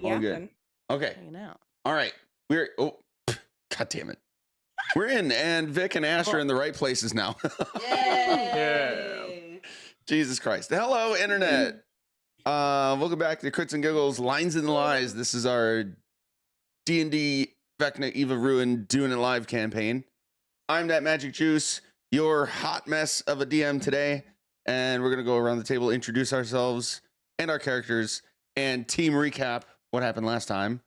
All good. Okay. Hanging out. All right. We're God damn it. We're in, and Vic and Ash are in the right places now. Yay! Jesus Christ. Hello, internet. Welcome back to Crits and Giggles, Lines and Lies. This is our D&D Vecna Eva Ruin Doing It Live campaign. I'm that Magic Juice, your hot mess of a DM today, and we're going to go around the table, introduce ourselves and our characters, and team recap what happened last time,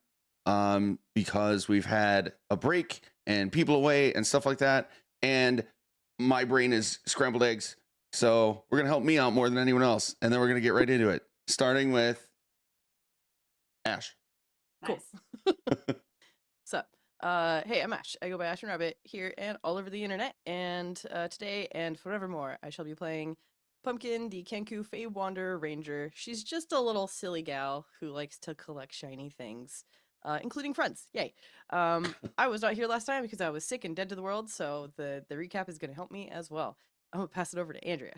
because we've had a break and people away and stuff like that, and my brain is scrambled eggs, so we're going to help me out more than anyone else, and then we're going to get right into it, starting with Ash. Cool. So, hey, I'm Ash. I go by Ash and Rabbit here and all over the internet. And today and forevermore, I shall be playing Pumpkin, the Kenku Fey Wanderer Ranger. She's just a little silly gal who likes to collect shiny things, including friends. Yay! I was not here last time because I was sick and dead to the world, so the recap is going to help me as well. I'm gonna pass it over to Andrea.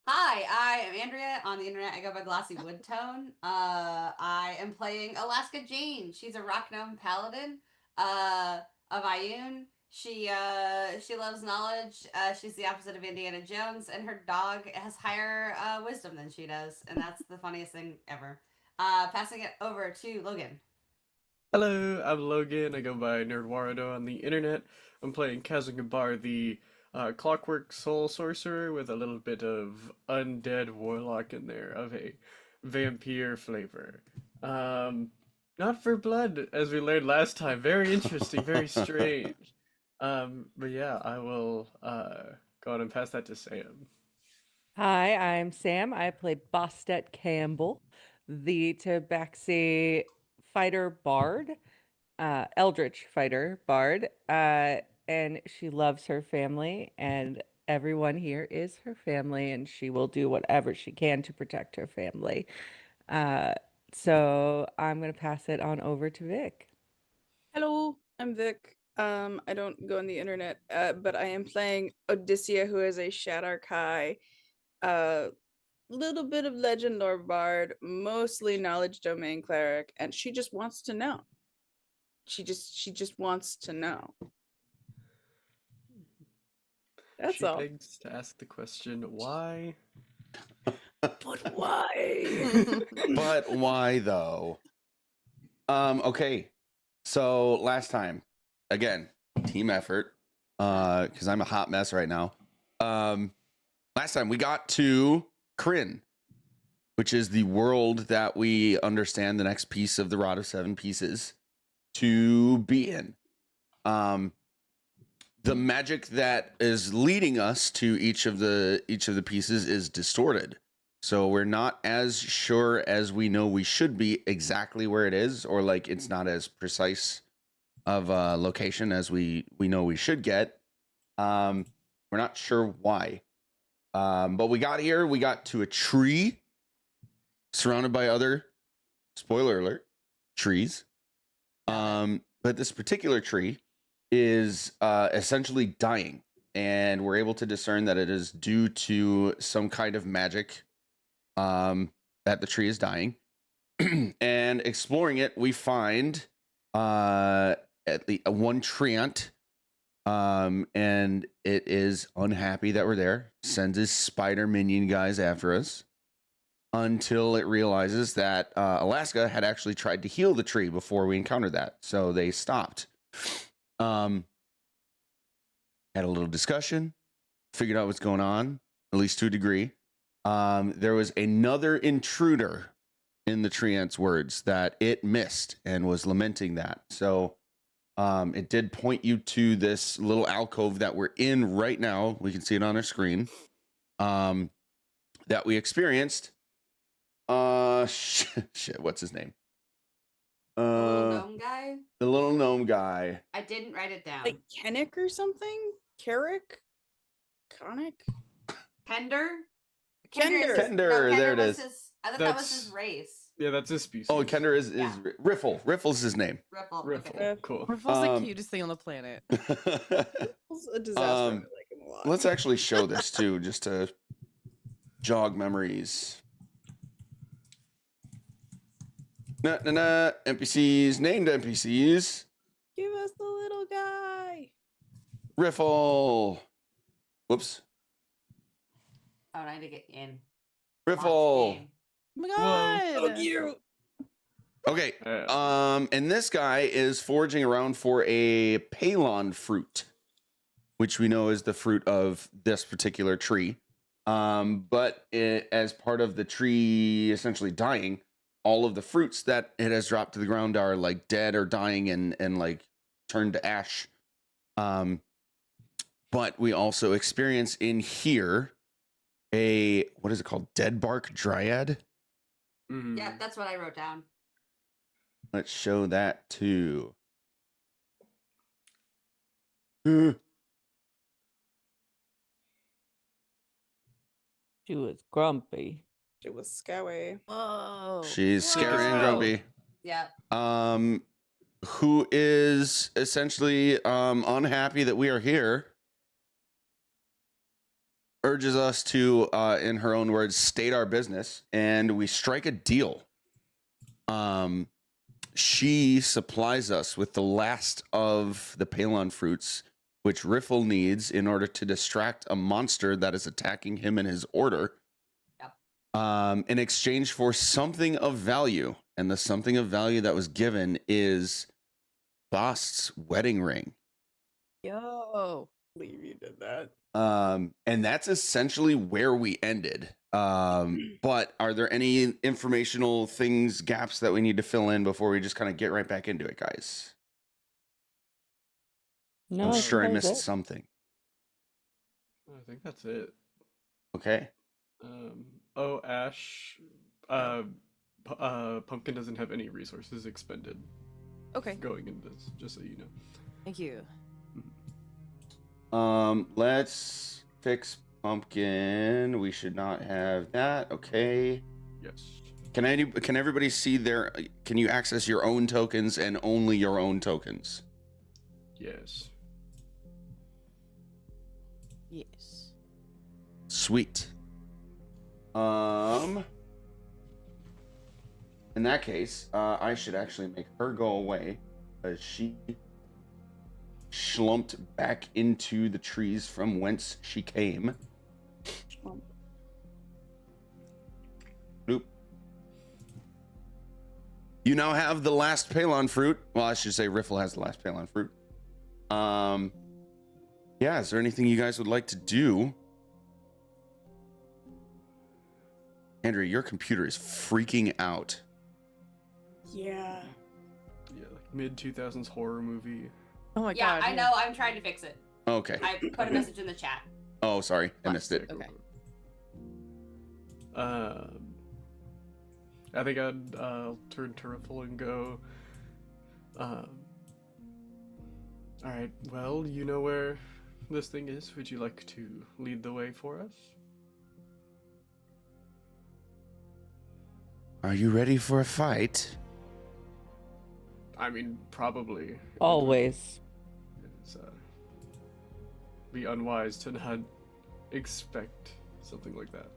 Hi, I am Andrea. On the internet, I go by Glossy Woodtone. I am playing Alaska Jane. She's a rock gnome paladin of Ioun. She loves knowledge. She's the opposite of Indiana Jones, and her dog has higher wisdom than she does, and that's the funniest thing ever. Passing it over to Logan. Hello, I'm Logan. I go by Nerdwarado on the internet. I'm playing Kazungabar, the Clockwork Soul Sorcerer with a little bit of undead warlock in there of a vampire flavor. Not for blood, as we learned last time. Very interesting, very strange. But yeah, I will go on and pass that to Sam. Hi, I'm Sam. I play Bostet Campbell, the Tabaxi fighter bard, eldritch fighter bard, and she loves her family, and everyone here is her family, and she will do whatever she can to protect her family. So I'm going to pass it on over to Vic. Hello, I'm Vic. I don't go on the internet, but I am playing Odyssia, who is a Shadarkai, little bit of legend lore bard, mostly knowledge domain cleric, and she just wants to know. She just wants to know. That's She all. begs to ask the question, why? But why? But why though? Okay. So last time, again, team effort. Because I'm a hot mess right now. Last time we got to Kryn, which is the world that we understand the next piece of the Rod of Seven Pieces to be in. The magic that is leading us to each of the pieces is distorted. So we're not as sure as we know we should be exactly where it is, or like it's not as precise of a location as we know we should get. We're not sure why. But we got here, we got to a tree surrounded by other, spoiler alert, trees. But this particular tree is essentially dying, and we're able to discern that it is due to some kind of magic that the tree is dying. And exploring it, we find at least one treant, and it is unhappy that we're there, sends his spider minion guys after us until it realizes that Alaska had actually tried to heal the tree before we encountered that, so they stopped. Had a little discussion, figured out what's going on, at least to a degree. There was another intruder in the treant's words that it missed and was lamenting that. So it did point you to this little alcove that we're in right now. We can see it on our screen. That we experienced. Shit, what's his name? The little gnome guy? The little gnome guy. I didn't write it down. Like Kennick or something? Carrick? Conic? Kender? Kender. Kender, there it was is. I thought that was his race. Yeah, that's his species. Oh, Kender is Yeah. Riffle. Riffle's his name. Riffle. Riffle. Okay. Cool. Riffle's the cutest thing on the planet. It's a disaster. I like him a lot. Let's actually show this too, just to jog memories. NPCs, named NPCs. Give us the little guy. Riffle. Whoops. Oh, I need to get in. Launch Riffle. game. Oh my Whoa. god! So cute. Okay. And this guy is foraging around for a Palon fruit, which we know is the fruit of this particular tree. But as part of the tree essentially dying, all of the fruits that it has dropped to the ground are like dead or dying and like turned to ash. But we also experience in here a, what is it called? Dead bark dryad. Mhm. Yeah, that's what I wrote down. Let's show that too. Uh, She was grumpy. It was scary. Whoa. She's scary and Whoa. grumpy. Yeah. Who is essentially unhappy that we are here, urges us to, in her own words, state our business, and we strike a deal. She supplies us with the last of the Palon fruits, which Riffle needs in order to distract a monster that is attacking him and his order. Yep. In exchange for something of value. And the something of value that was given is Bast's wedding ring. Yo. Believe you did that. And that's essentially where we ended. But are there any informational things, gaps that we need to fill in before we just kind of get right back into it, guys? No, I'm I sure I think that was missed it. something. I think that's it. Okay. Oh, Ash. Pumpkin doesn't have any resources expended Okay. going into this, just so you know. Thank you. Let's fix Pumpkin. We should not have that. Okay. Yes. Can everybody see their? Can you access your own tokens and only your own tokens? Yes. Yes. Sweet. In that case, I should actually make her go away because she slumped back into the trees from whence she came. Bloop. You now have the last Palon fruit. Well, I should say Riffle has the last Palon fruit. Yeah, is there anything you guys would like to do? Andrea, your computer is freaking out. Yeah. Yeah, like mid 2000s horror movie. Oh my Yeah, god. I know. I'm trying to fix it. Okay. I put a message in the chat. Oh, sorry. I missed it. Yeah, Okay. cool. I think I'll turn to Riffle and go. All right. Well, you know where this thing is. Would you like to lead the way for us? Are you ready for a fight? I mean, probably. Always. It's be unwise to not expect something like that.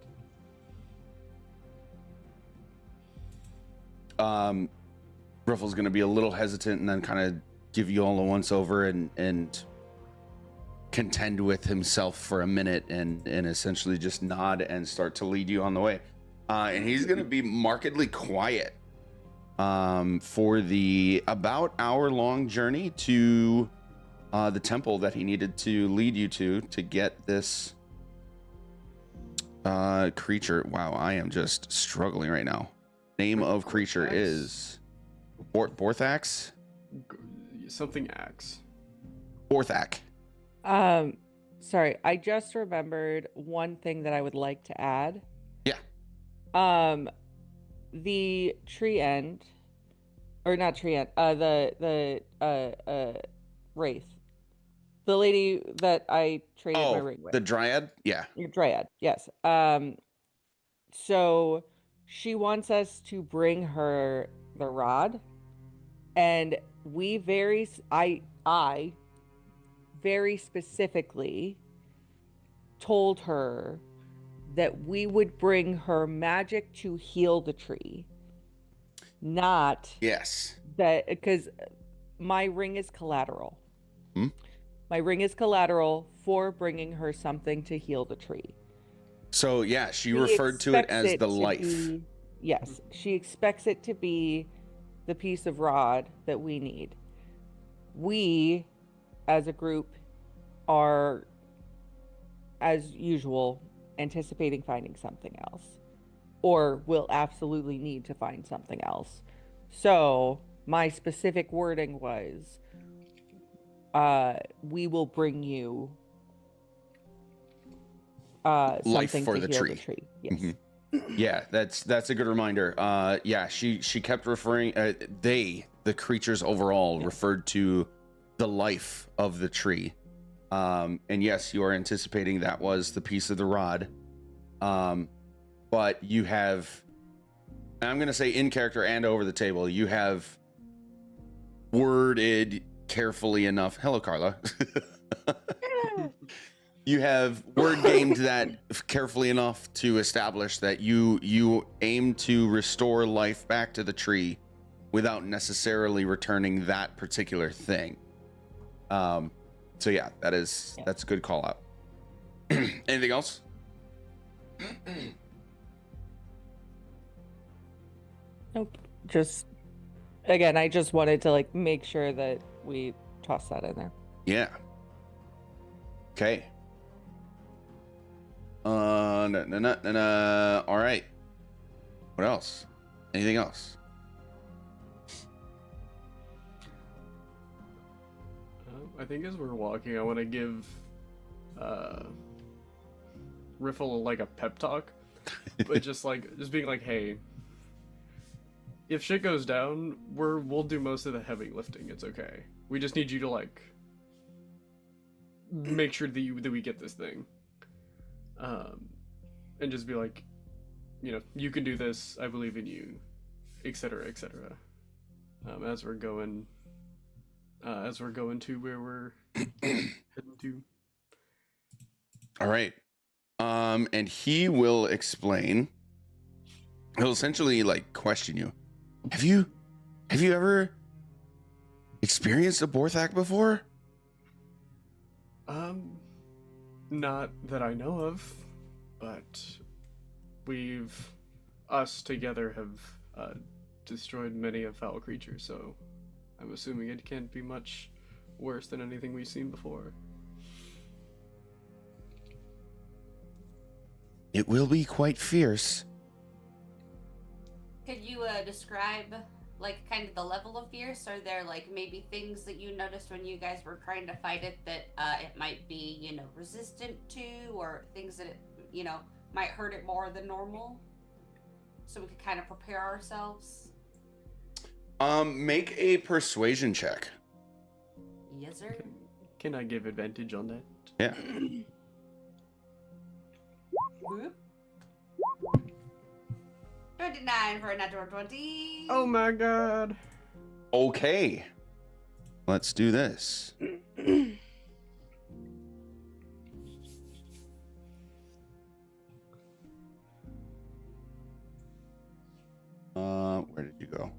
Riffle's going to be a little hesitant and then kind of give you all a once over and contend with himself for a minute and essentially just nod and start to lead you on the way. And he's going to be markedly quiet for the about hour-long journey to the temple that he needed to lead you to get this creature. Wow, I am just struggling right now. Name of creature Borthax? is Borthax? Something axe. Borthak. Sorry, I just remembered one thing that I would like to add. Yeah. The tree end, or not tree end, the wraith, the lady that I traded my ring with. The dryad? Yeah. Your dryad, yes. So she wants us to bring her the rod, and I very specifically told her that we would bring her magic to heal the tree. not Yes. that, because my ring is collateral. Hmm? My ring is collateral for bringing her something to heal the tree. So yeah, she She referred to it expects as the to life. be- yes, she expects it to be the piece of rod that we need. We, as a group, are, as usual, anticipating finding something else, or will absolutely need to find something else. So my specific wording was, we will bring you Life something for to the heal tree. the tree. Yes. Mhm. Yeah, that's a good reminder. Yeah, she kept referring. The creatures overall Yeah. referred to the life of the tree. And yes, you are anticipating that was the piece of the rod. But you have, and I'm gonna say in character and over the table, you have worded carefully enough. Hello, Carla. You have word gamed that carefully enough to establish that you aim to restore life back to the tree without necessarily returning that particular thing. So yeah, that's a good call out. Anything else? Nope. Just, again, I just wanted to like make sure that we toss that in there. Yeah. Okay. All right. What else? Anything else? I think as we're walking, I want to give Riffle like a pep talk, but just being like, hey, if shit goes down, we'll do most of the heavy lifting. It's okay. We just need you to like make sure that we get this thing, and just be like, you can do this. I believe in you, etc., etc. As we're going to where we're heading to. All right. And he will explain. He'll essentially like question you. Have you ever experienced a Borthak before? Not that I know of, but us together have destroyed many a foul creature, so I'm assuming it can't be much worse than anything we've seen before. It will be quite fierce. Could you describe like kind of the level of fierce? Are there like maybe things that you noticed when you guys were trying to fight it that it might be, resistant to, or things that it, might hurt it more than normal? So we could kind of prepare ourselves. Make a persuasion check. Yes, sir. Can I give advantage on that? Yeah. Whoop. 29 for a natural 20. Oh my god. Okay. Let's do this. Where did you go?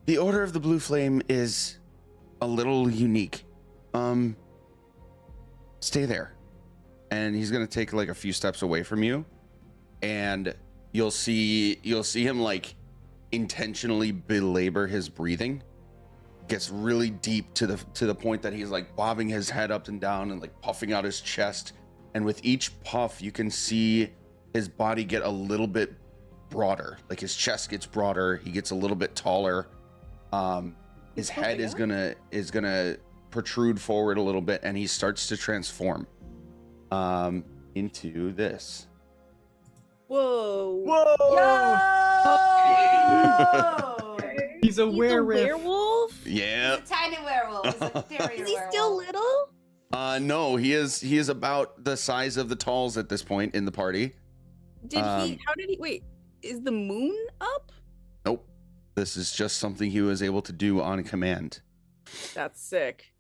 The Order of the Blue Flame is a little unique. Stay there. And he's gonna take like a few steps away from you, and you'll see him like intentionally belabor his breathing. Gets really deep to the point that he's like bobbing his head up and down and like puffing out his chest. And with each puff, you can see his body get a little bit broader. Like his chest gets broader. He gets a little bit taller. His head is gonna protrude forward a little bit, and he starts to transform into this. Whoa. Yo! He's a He's werewolf. a werewolf? Yeah. He's a tiny werewolf. He's a terrier Is he werewolf. still little? No, he is about the size of the Talls at this point in the party. How did he wait? Is the moon up? Nope. This is just something he was able to do on command. That's sick.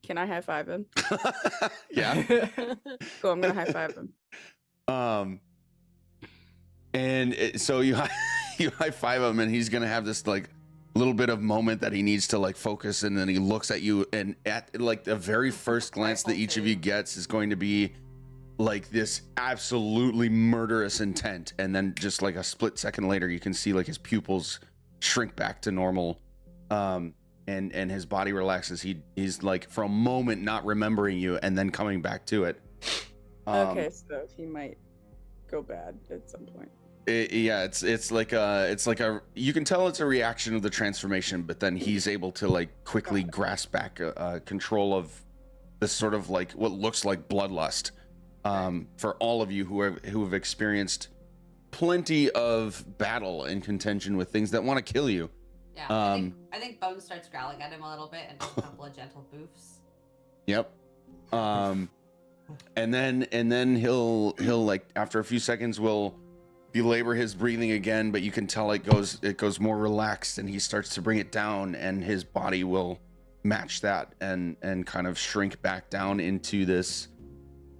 Can I high five him? Yeah. Cool, I'm gonna high five him. So you you high five him, and he's gonna have this like little bit of moment that he needs to like focus, and then he looks at you, and at like the very first glance that each of you gets is going to be like this absolutely murderous intent, and then just like a split second later, you can see like his pupils shrink back to normal, and his body relaxes. He's like for a moment not remembering you, and then coming back to it. Okay, so he might go bad at some point. It's like a you can tell it's a reaction of the transformation, but then he's able to like quickly grasp back control of this sort of like what looks like bloodlust. For all of you who have experienced plenty of battle and contention with things that want to kill you. Yeah, I think Bones starts growling at him a little bit and does a couple of gentle boofs. Yep. And then he'll like after a few seconds will belabor his breathing again, but you can tell it goes more relaxed, and he starts to bring it down, and his body will match that and kind of shrink back down into this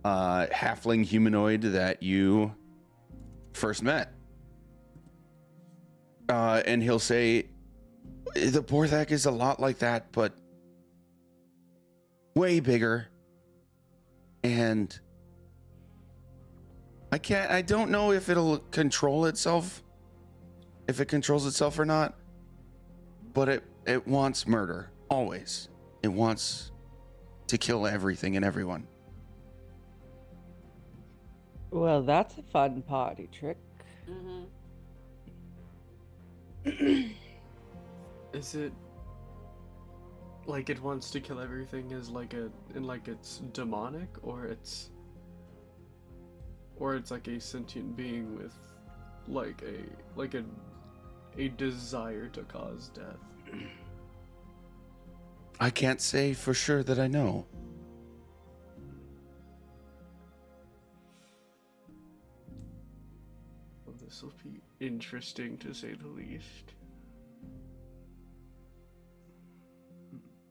halfling humanoid that you first met. And he'll say, the Borthak is a lot like that, but way bigger. And I don't know if it'll control itself, if it controls itself or not, but it wants murder, always. It wants to kill everything and everyone. Well, that's a fun party trick. Mm-hmm. Is it like it wants to kill everything is like it's demonic, or it's like a sentient being with like a desire to cause death? I can't say for sure that I know. Well, this will be interesting to say the least.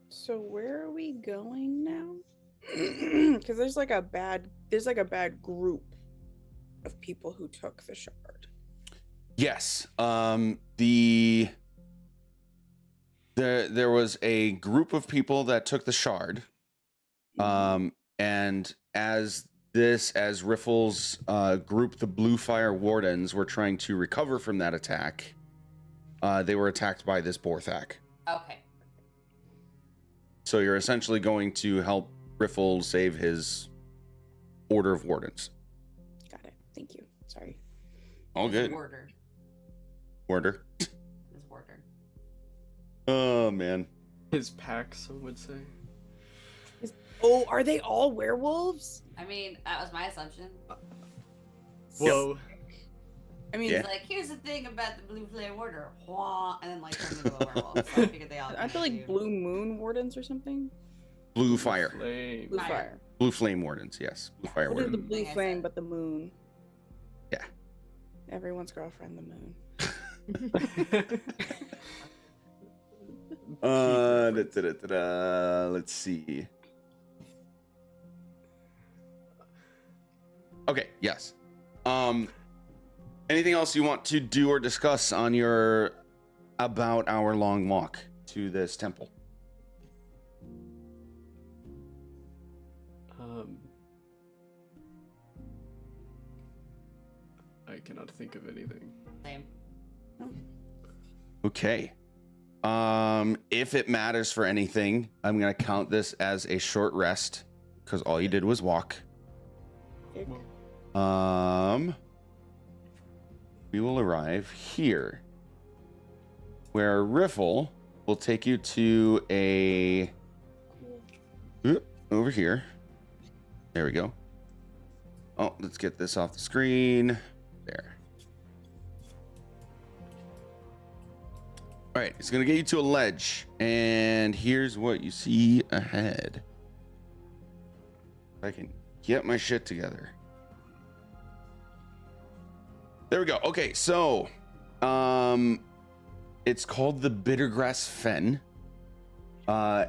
So where are we going now? Because there's like a bad group of people who took the shard. Yes. There was a group of people that took the shard. And as Riffle's group, the Blue Fire Wardens, were trying to recover from that attack, they were attacked by this Borthak. Okay. So you're essentially going to help Riffle save his Order of Wardens. Got it. Thank you. Sorry. All His good. Warder. Order. His warder. Oh, man. His pack, some would say. Oh, are they all werewolves? I mean, that was my assumption. Whoa. I mean, Yeah. He's like, here's the thing about the Blue Flame Warder. Wah, and then like turned into a werewolf. So I figured they all. I feel like Blue Moon Wardens or something. Blue Fire. Flame. Blue Fire. Fire. Blue Flame Wardens, yes. Blue Fire What is the Wardens. blue Thing I flame said. but the moon? Yeah. Everyone's girlfriend, the moon. Let's see. Okay, yes. Anything else you want to do or discuss on your about hour-long walk to this temple? I cannot think of anything. Same. Okay. If it matters for anything, I'm gonna count this as a short rest because all you did was walk. Ick. We will arrive here, where Riffle will take you to a over here. There we go. Oh, let's get this off the screen. There. All right, it's gonna get you to a ledge, and here's what you see ahead. If I can get my shit together. There we go. Okay, so It's called the Bittergrass Fen.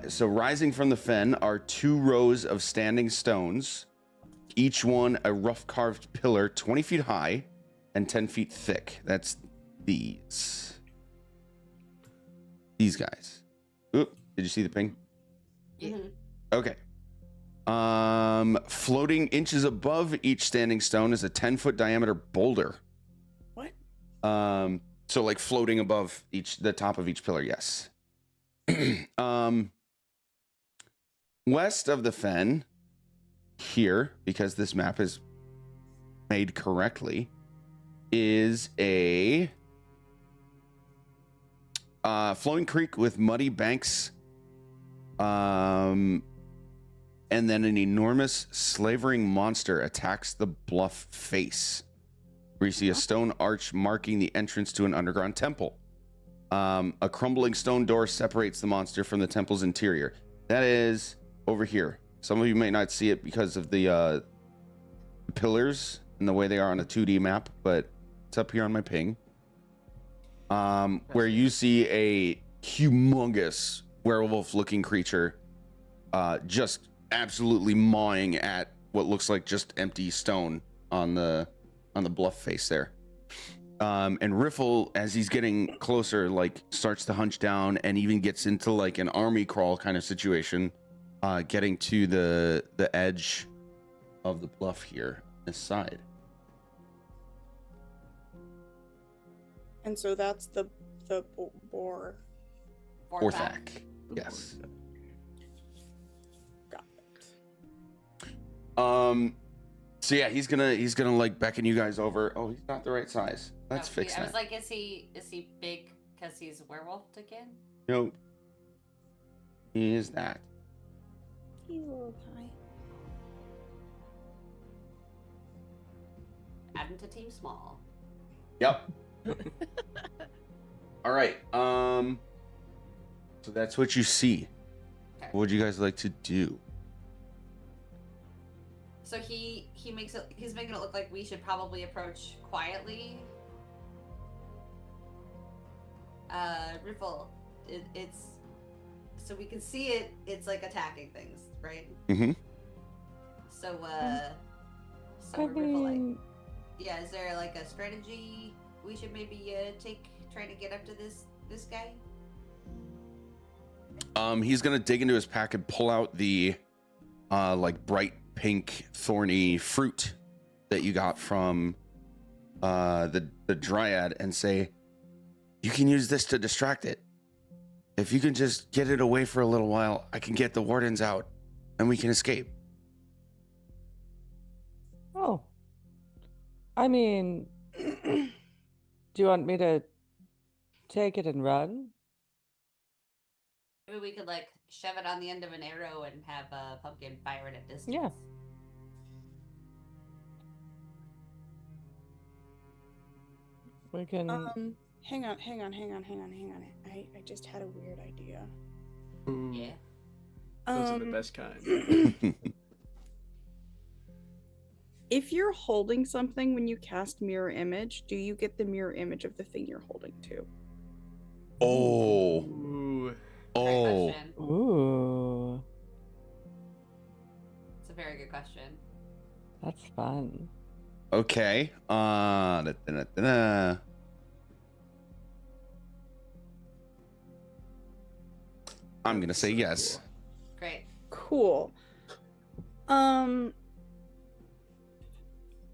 So rising from the fen are 2 rows of standing stones, each one a rough carved pillar 20 feet high and 10 feet thick. That's these guys. Oop, did you see the ping? Mhm. Okay. Floating inches above each standing stone is a 10-foot diameter boulder. What? So like floating above the top of each pillar, yes. West of the fen, here, because this map is made correctly, is a flowing creek with muddy banks, and then an enormous slavering monster attacks the bluff face, where you see a stone arch marking the entrance to an underground temple. A crumbling stone door separates the monster from the temple's interior. That is over here. Some of you may not see it because of the pillars and the way they are on a 2D map, but it's up here on my ping. Where you see a humongous werewolf-looking creature just absolutely mawing at what looks like just empty stone on the bluff face there. And Riffle, as he's getting closer, like starts to hunch down and even gets into like an army crawl kind of situation, getting to the edge of the bluff here, this side. And so that's the boar. Orthak. Yes. Got it. So yeah, he's gonna like beckon you guys over. Oh, he's not the right size. Let's fix I that. was like, is he big because he's werewolfed again? Nope. He is that. He's a little tiny. Add him to Team Small. Yep. All right. So that's what you see. Okay. What would you guys like to do? So he's making it look like we should probably approach quietly. Riffle, it's so we can see it. It's like attacking things, right? Mm-hmm. So I Riffle, like, mean, yeah. Is there like a strategy we should maybe try to get up to this guy? He's gonna dig into his pack and pull out the like bright pink thorny fruit that you got from the dryad and say, you can use this to distract it. If you can just get it away for a little while, I can get the wardens out and we can escape. oh. I mean, do you want me to take it and run? Maybe we could like shove it on the end of an arrow and have a pumpkin fire it at distance. Yeah. We can. Hang on. I just had a weird idea. Yeah. Those are the best kind. If you're holding something when you cast mirror image, do you get the mirror image of the thing you're holding to? Oh. Ooh. Great Oh. question. Ooh, It's a very good question. that's fun. Okay. I'm gonna say yes. Great. Cool.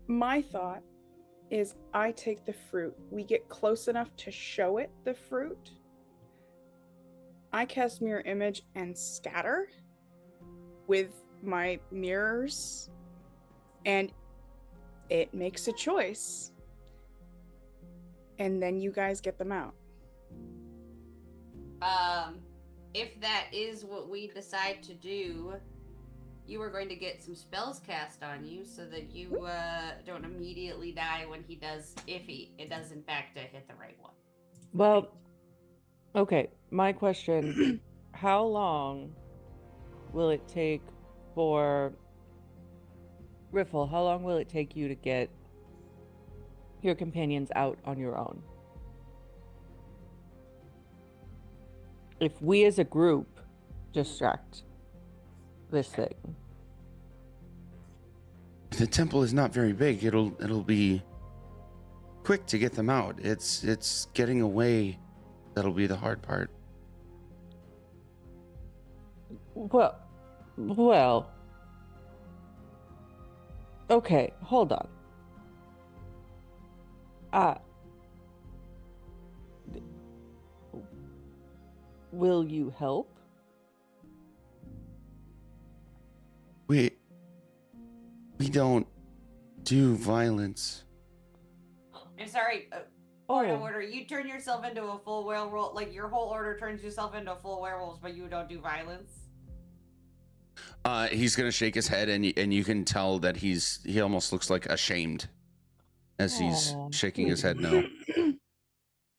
My thought is I take the fruit. We get close enough to show it the fruit. I cast mirror image and scatter with my mirrors, and it makes a choice. And then you guys get them out. If that is what we decide to do, you are going to get some spells cast on you so that you don't immediately die when he does, if it does in fact hit the right one. Well, okay. My question: how long will it take for Riffle? How long will it take you to get your companions out on your own? if we as a group distract this thing. The temple is not very big. It'll be quick to get them out. It's getting away that'll be the hard part. Well. Okay, hold on. Will you help? We don't do violence. I'm sorry. Oh. Point of order. You turn yourself into a full werewolf. Like your whole order turns yourself into full werewolves, but you don't do violence. He's gonna shake his head, and you can tell that he almost looks like ashamed as he's Aw. shaking his head no.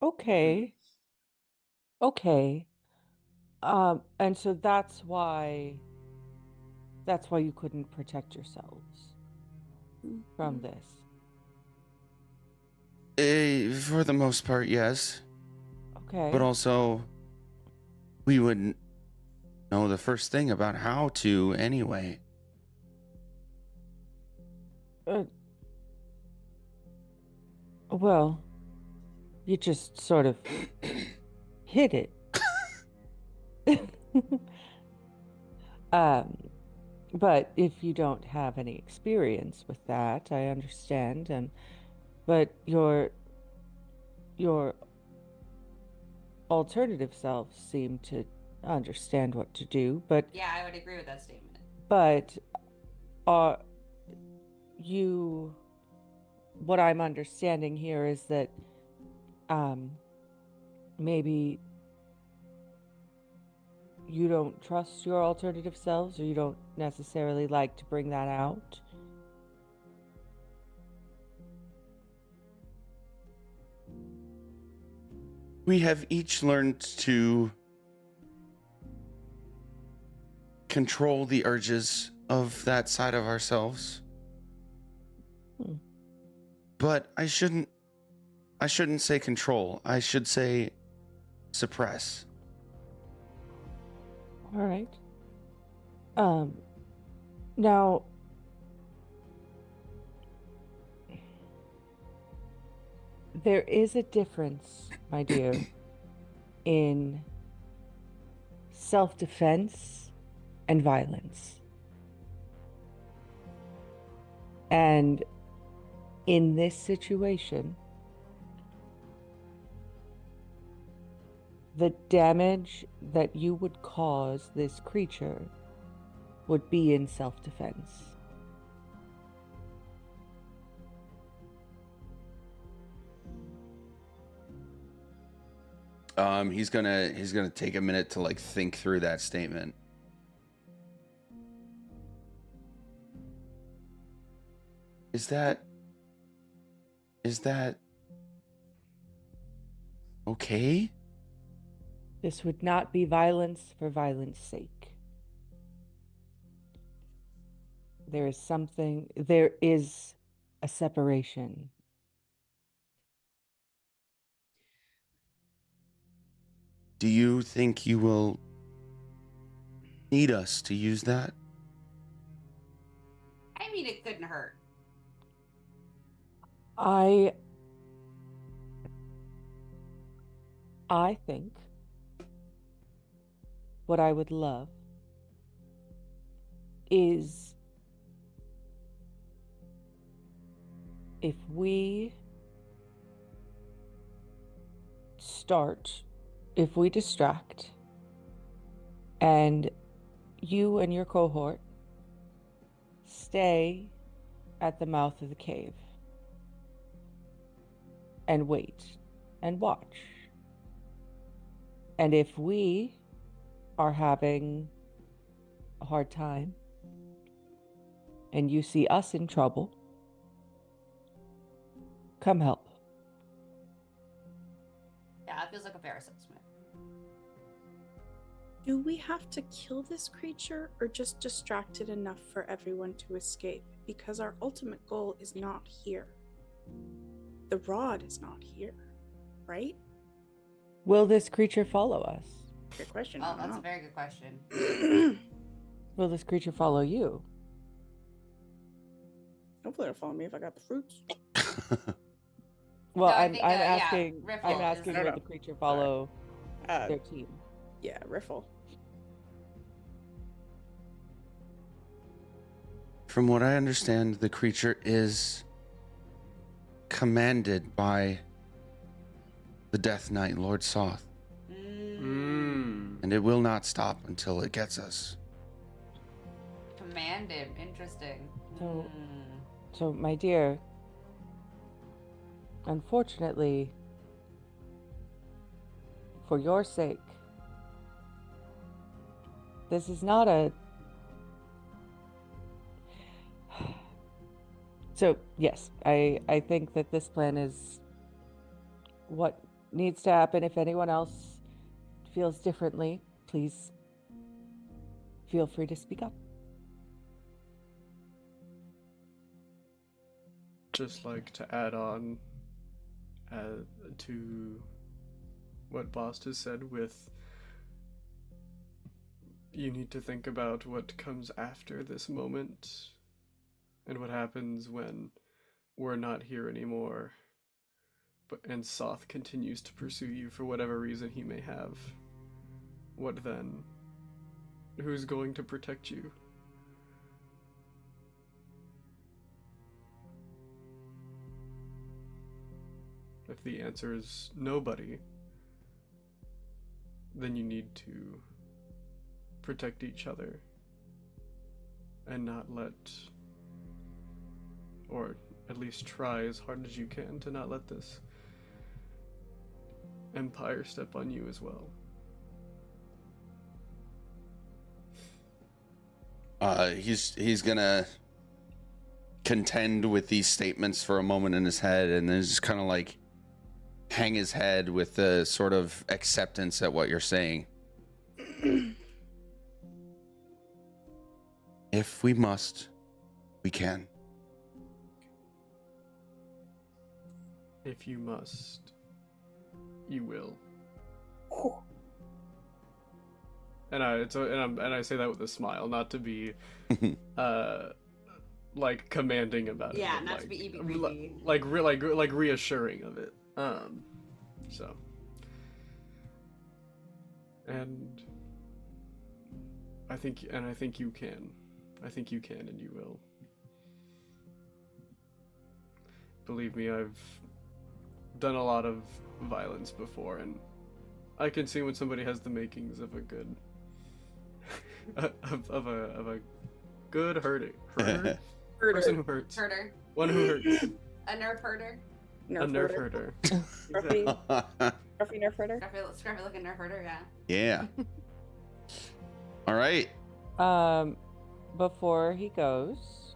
Okay. Okay. And so that's why you couldn't protect yourselves from this. For the most part, yes. Okay. But also, we wouldn't know the first thing about how to anyway. Well, you just sort of hit it. But if you don't have any experience with that, I understand. But your alternative selves seem to understand what to do. But Yeah, I would agree with that statement. But what I'm understanding here is that maybe you don't trust your alternative selves, or you don't necessarily like to bring that out. We have each learned to control the urges of that side of ourselves. But I shouldn't say control. I should say suppress. All right. Now, there is a difference, my dear, in self-defense and violence. And in this situation, the damage that you would cause this creature would be in self-defense. He's gonna take a minute to like think through that statement. Is that okay? This would not be violence for violence sake. There is a separation. Do you think you will need us to use that? I mean, it couldn't hurt. I think what I would love is if we distract, and you and your cohort stay at the mouth of the cave and wait and watch. And if we are having a hard time and you see us in trouble, come help. Yeah, it feels like a fair assessment. Do we have to kill this creature or just distract it enough for everyone to escape? Because our ultimate goal is not here. The rod is not here, right? Will this creature follow us? Good question. Oh, I that's a don't very good question. know. Will this creature follow you? Hopefully it'll follow me if I got the fruits. Well, I I'm think, I'm yeah, asking Riffle I'm is- asking No, will no. the creature Sorry. follow Uh, their team? yeah, Riffle. From what I understand, the creature is commanded by the Death Knight, Lord Soth, and it will not stop until it gets us. Commanded. Interesting. So- So, my dear, unfortunately, for your sake, this is not a. So, yes, I think that this plan is what needs to happen. If anyone else feels differently, please feel free to speak up. Just like to add on to what Bost has said with you need to think about what comes after this moment and what happens when we're not here anymore and Soth continues to pursue you for whatever reason he may have. What then? Who's going to protect you? If the answer is nobody, then you need to protect each other and not let, or at least try as hard as you can to not let this empire step on you as well. He's gonna contend with these statements for a moment in his head, and then just kind of like hang his head with the sort of acceptance at what you're saying. If we must, we can. If you must, you will. And I say that with a smile, not to be like commanding about it. Yeah, but not to like, be eepy-creepy. like reassuring of it. So. And I think you can. I think you can and you will. Believe me, I've done a lot of violence before, and I can see when somebody has the makings of a good of a good herder. Person who hurts. Herder. One who hurts. A nerf herder. A nerf herder. Scruffy, scruffy nerf herder. Scruffy looking nerf herder, yeah. Yeah. All right. Before he goes,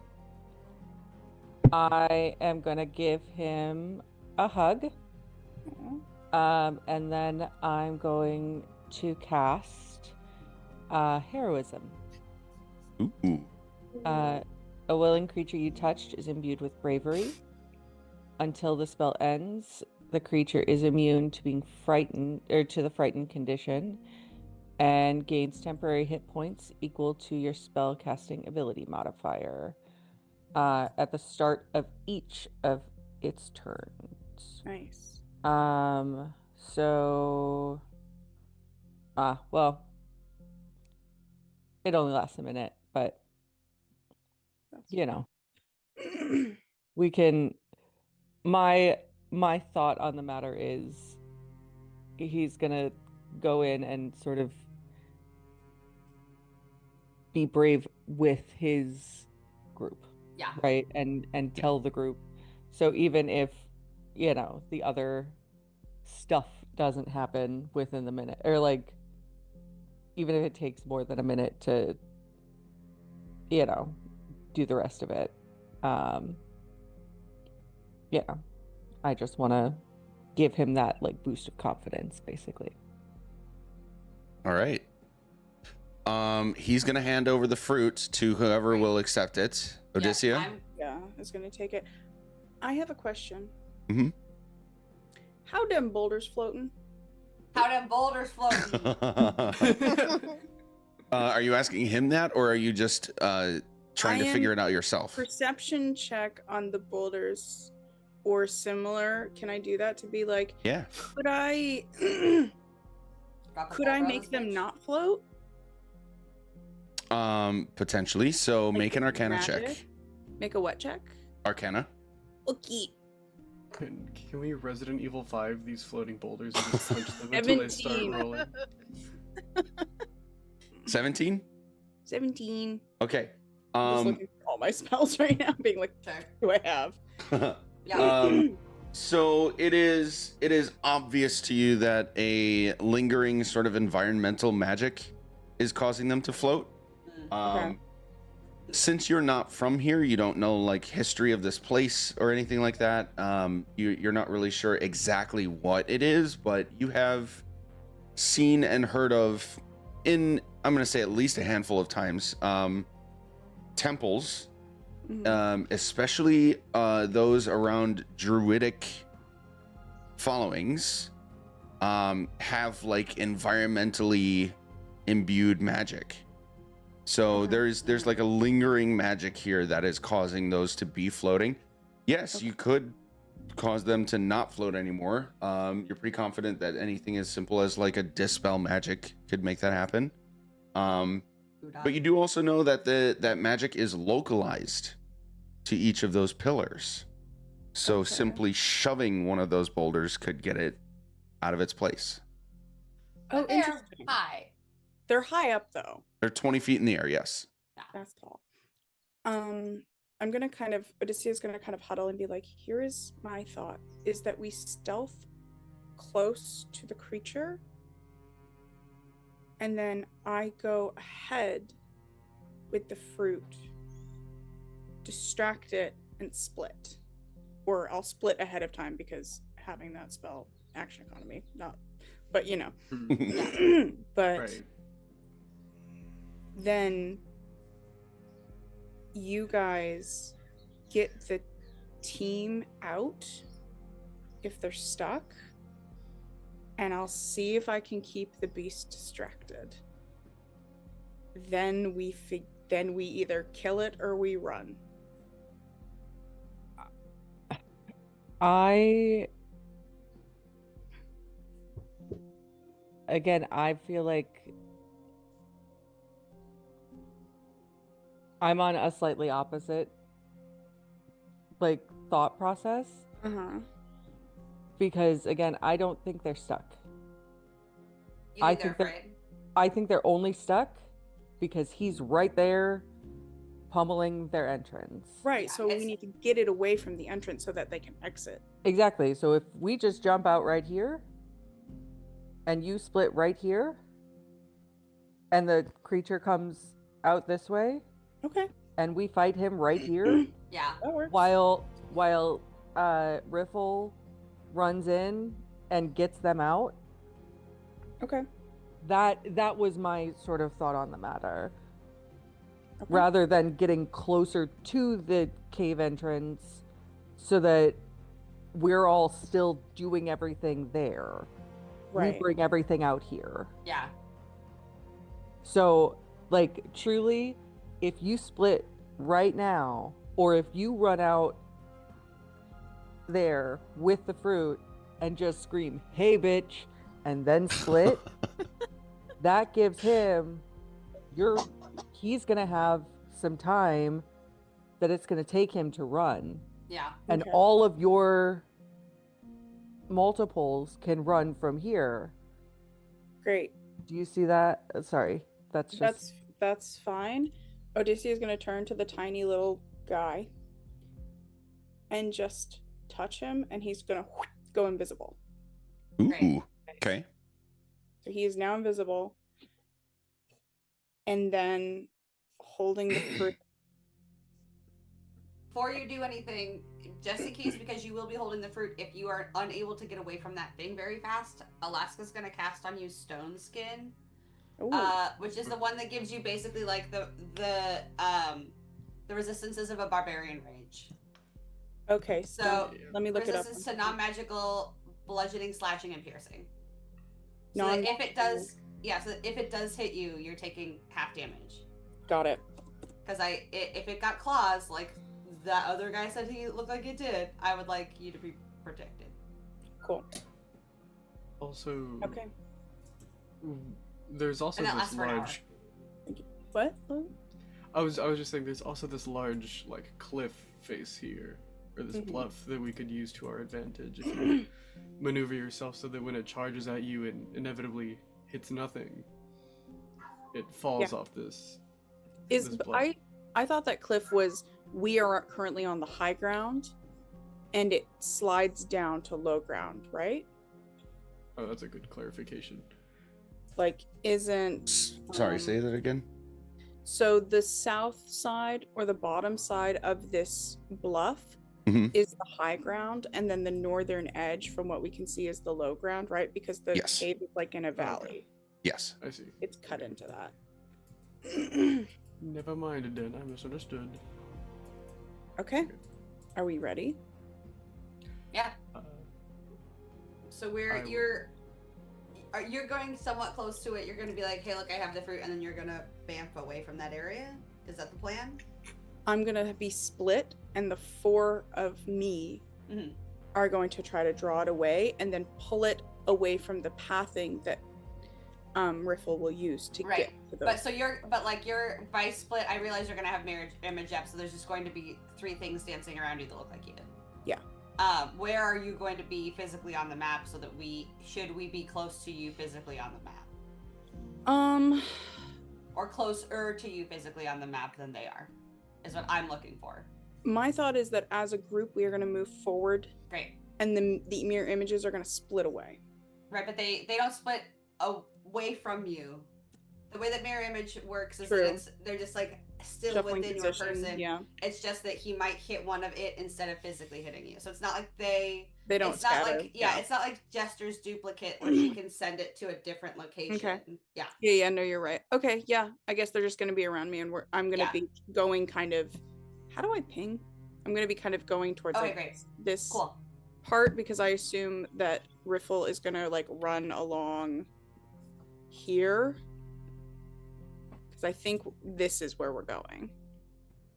I am gonna give him a hug. And then I'm going to cast heroism. Ooh. A willing creature you touched is imbued with bravery. Until the spell ends, the creature is immune to being frightened or to the frightened condition and gains temporary hit points equal to your spell casting ability modifier at the start of each of its turns. Nice. So well, it only lasts a minute, but That's you know, we can my thought on the matter is he's gonna go in and sort of be brave with his group, Yeah. right? And tell the group. So even if, you know, the other stuff doesn't happen within the minute, or like even if it takes more than a minute to, you know, do the rest of it. Yeah. I just want to give him that like boost of confidence, basically. All right. He's gonna hand over the fruit to whoever will accept it. Odysseus. Yeah, it's gonna take it. I have a question. Mhm. How them boulders floating? How them boulders floating? Are you asking him that, or are you just trying I to am- figure it out yourself? Perception check on the boulders or similar. Can I do that to be like, Yeah. could I Drop a could I boulder on make this them bitch? not float? Potentially. So Like make an with Arcana check. magic? Make a what check? Arcana. Okay. Can we Resident Evil 5 these floating boulders and just punch them until they start 17. rolling? 17. 17. Okay. I'm just looking for all my spells right now, being like, Sure. do I have? Yeah. So it is obvious to you that a lingering sort of environmental magic is causing them to float. Mm. Since you're not from here, you don't know like history of this place or anything like that. You're not really sure exactly what it is, but you have seen and heard of in, I'm going to say at least a handful of times, temples, Mhm. especially those around druidic followings, have like environmentally imbued magic. So Mhm. there's like a lingering magic here that is causing those to be floating. Yes, Okay. you could cause them to not float anymore. You're pretty confident that anything as simple as like a dispel magic could make that happen. But you do also know that that magic is localized to each of those pillars. So Okay. simply shoving one of those boulders could get it out of its place. Oh, But they're interesting. high. They're high up though. They're 20 feet in the air, yes. That's tall. I'm gonna Odyssea's gonna kind of huddle and be like, here is my thought, is that we stealth close to the creature, and then I go ahead with the fruit, distract it, and split. Or I'll split ahead of time because having that spell action economy, not, but you know. But Right. then you guys get the team out if they're stuck, and I'll see if I can keep the beast distracted. Then we either kill it or we run. I feel like I'm on a slightly opposite like thought process Uh-huh. because again, I don't think they're stuck. You I think they're think they're- afraid? I think they're only stuck because he's right there pummeling their entrance. Right, Yeah, so we it's- need to get it away from the entrance so that they can exit. Exactly. So if we just jump out right here and you split right here and the creature comes out this way Okay, and we fight him right here Yeah. that works. while Riffle runs in and gets them out. Okay. That was my sort of thought on the matter. Okay. Rather than getting closer to the cave entrance so that we're all still doing everything there. Right. We bring everything out here. Yeah. So, like, truly, if you split right now, or if you run out there with the fruit and just scream, "Hey, bitch," and then split, that gives him he's gonna have some time that it's gonna take him to run. Yeah. And Okay. all of your multiples can run from here. Great. Do you see that? Sorry, that's just That's fine. Odysseus is gonna turn to the tiny little guy and just touch him, and he's gonna go invisible. Great. Ooh. Okay. So he is now invisible. And then holding the fruit. Before you do anything, just in case, because you will be holding the fruit, if you are unable to get away from that thing very fast, Alaska's gonna cast on you Stone Skin, Ooh. which is the one that gives you basically like the resistances of a barbarian rage. Okay, So let me look it up. resistance to non-magical bludgeoning, slashing, and piercing. So that if Non-magical. it does, yeah. So if it does hit you, you're taking half damage. Got it. Because if it got claws like that other guy said he looked like it did, I would like you to be protected. Cool. Also, Okay. there's also And that this lasts for an hour. large. What? I was just saying, there's also this large like cliff face here, or this Mhm. bluff that we could use to our advantage if you maneuver yourself so that when it charges at you and inevitably hits nothing, it falls off this. Is this bluff. I thought that cliff was we are currently on the high ground, and it slides down to low ground, right? Oh, that's a good clarification. Like, isn't Sorry, say that again. so the south side or the bottom side of this bluff Mhm. is the high ground, and then the northern edge, from what we can see, is the low ground, right? Because the Yes. cave is like in a valley. Yes. I see. It's cut into that. Never mind then, I misunderstood. Okay. Are we ready? Yeah. Uh, So I- you're going somewhat close to it. You're going to be like, hey, look, I have the fruit, and then you're going to bamf away from that area. Is that the plan? I'm gonna be split, and the four of me Mhm. are going to try to draw it away and then pull it away from the pathing that Riffle will use to Right. get to those. But so you're by split. I realize you're gonna have marriage image up, so there's just going to be 3 things dancing around you that look like you. Yeah. Where are you going to be physically on the map so that should we be close to you physically on the map, or closer to you physically on the map than they are, is what I'm looking for. My thought is that as a group we are going to move forward, Great. and the mirror images are going to split away. Right, but they don't split away from you. The way that mirror image works is True. that they're just like still Shuffling within position, your person. yeah. It's just that he might hit one of it instead of physically hitting you. So it's not like they They don't it's not scatter. like it's not like Jester's duplicate where she can send it to a different location. Yeah. Yeah, no, you're right. Okay, yeah. I guess they're just going to be around me, and I'm going to Yeah. be going kind of. How do I ping? I'm going to be kind of going towards Okay, like great. this Cool. part, because I assume that Riffle is going to like run along here, because I think this is where we're going.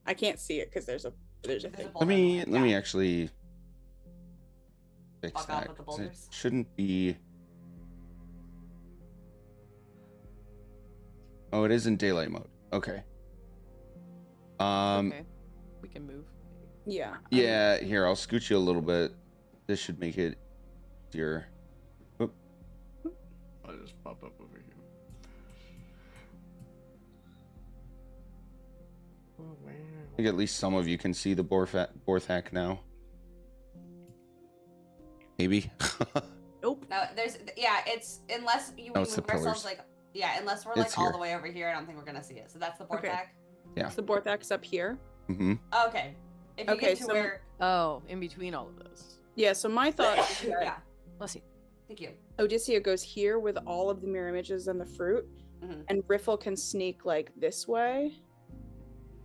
I can't see it because there's a There's a thing. boulder Let me there, let me yeah. actually fix Fuck off that. with the 'cause It boulders. shouldn't be. Oh, it is in daylight mode. Okay. Okay. We can move. Yeah. Yeah, here, I'll scoot you a little bit. This should make it easier. Oop. I'll just pop up over here. Oh wow. I think at least some of you can see the Borthak now. Maybe. Nope. No, it's unless we Oh, it's the move ourselves pillars. unless we're It's like all here. the way over here, I don't think we're gonna see it. So that's the Okay. Borthak. Yeah. So Borthak's up here. hmm Okay. If you Okay, get to so- where Oh, in between all of those. Yeah. So my thought is that yeah, Let's see. thank you. Odysseus goes here with all of the mirror images and the fruit, Mhm. and Riffle can sneak like this way.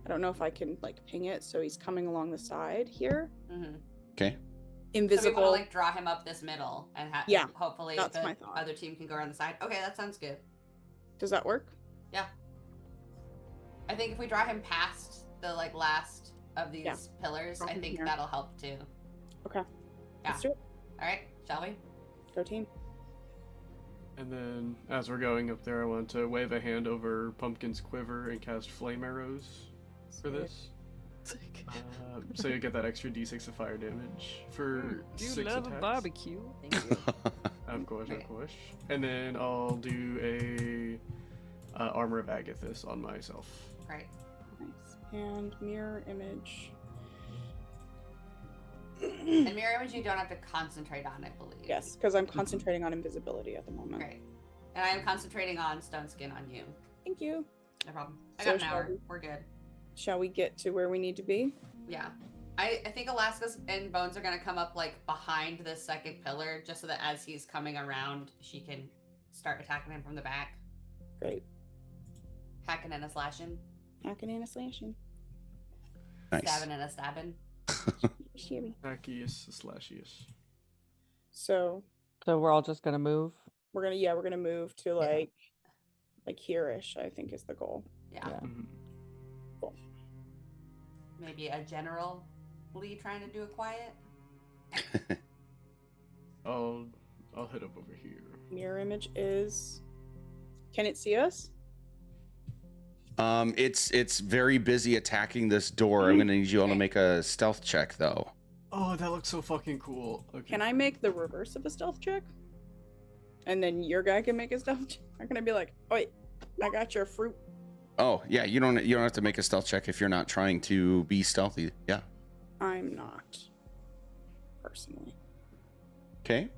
I don't know if I can like ping it, so he's coming along the side here. Mm-hmm. Okay. So we Invisible. want to like draw him up this middle and Yeah, hopefully that's the my thought. other team can go around the side. Okay, that sounds good. Does that work? I think if we draw him past the like last of these Yeah. pillars, Draw I him think here. that'll help too. Okay. Yeah. Let's do it. All right, shall we? Go team. And then, as we're going up there, I want to wave a hand over Pumpkin's quiver and cast flame arrows for this. So you get that extra d6 of fire damage for You 6 love attacks. a barbecue. Thank you. Of course, Okay. of course. And then I'll do a armor of Agathis on myself. Right. Nice. And mirror image. And mirror image, you don't have to concentrate on, I believe. Yes, because I'm concentrating on invisibility at the moment. Great. And I am concentrating on stone skin on you. Thank you. No problem. I So got an shall hour. we- We're good. Shall we get to where we need to be? Yeah. I think Alaska's and Bones are gonna come up like behind the second pillar, just so that as he's coming around, she can start attacking him from the back, Great. hacking and a slashing, Hacking and a slashing. Nice. stabbing and a stabbing. Shibby. Hackiest slashiest. So So we're all just gonna move. we're gonna move to like here-ish, I think is the goal. Yeah. Yeah. Mhm. Maybe a general Lee trying to do a quiet. I'll head up over here. Mirror image is. Can it see us? It's very busy attacking this door. I'm gonna need you all to make a stealth check though. Oh, that looks so fucking cool. Okay. Can I make the reverse of a stealth check? And then your guy can make a stealth check? I'm gonna be like, oh wait, I got your fruit. Oh yeah, you don't have to make a stealth check if you're not trying to be stealthy. Yeah. I'm not. Personally. Okay.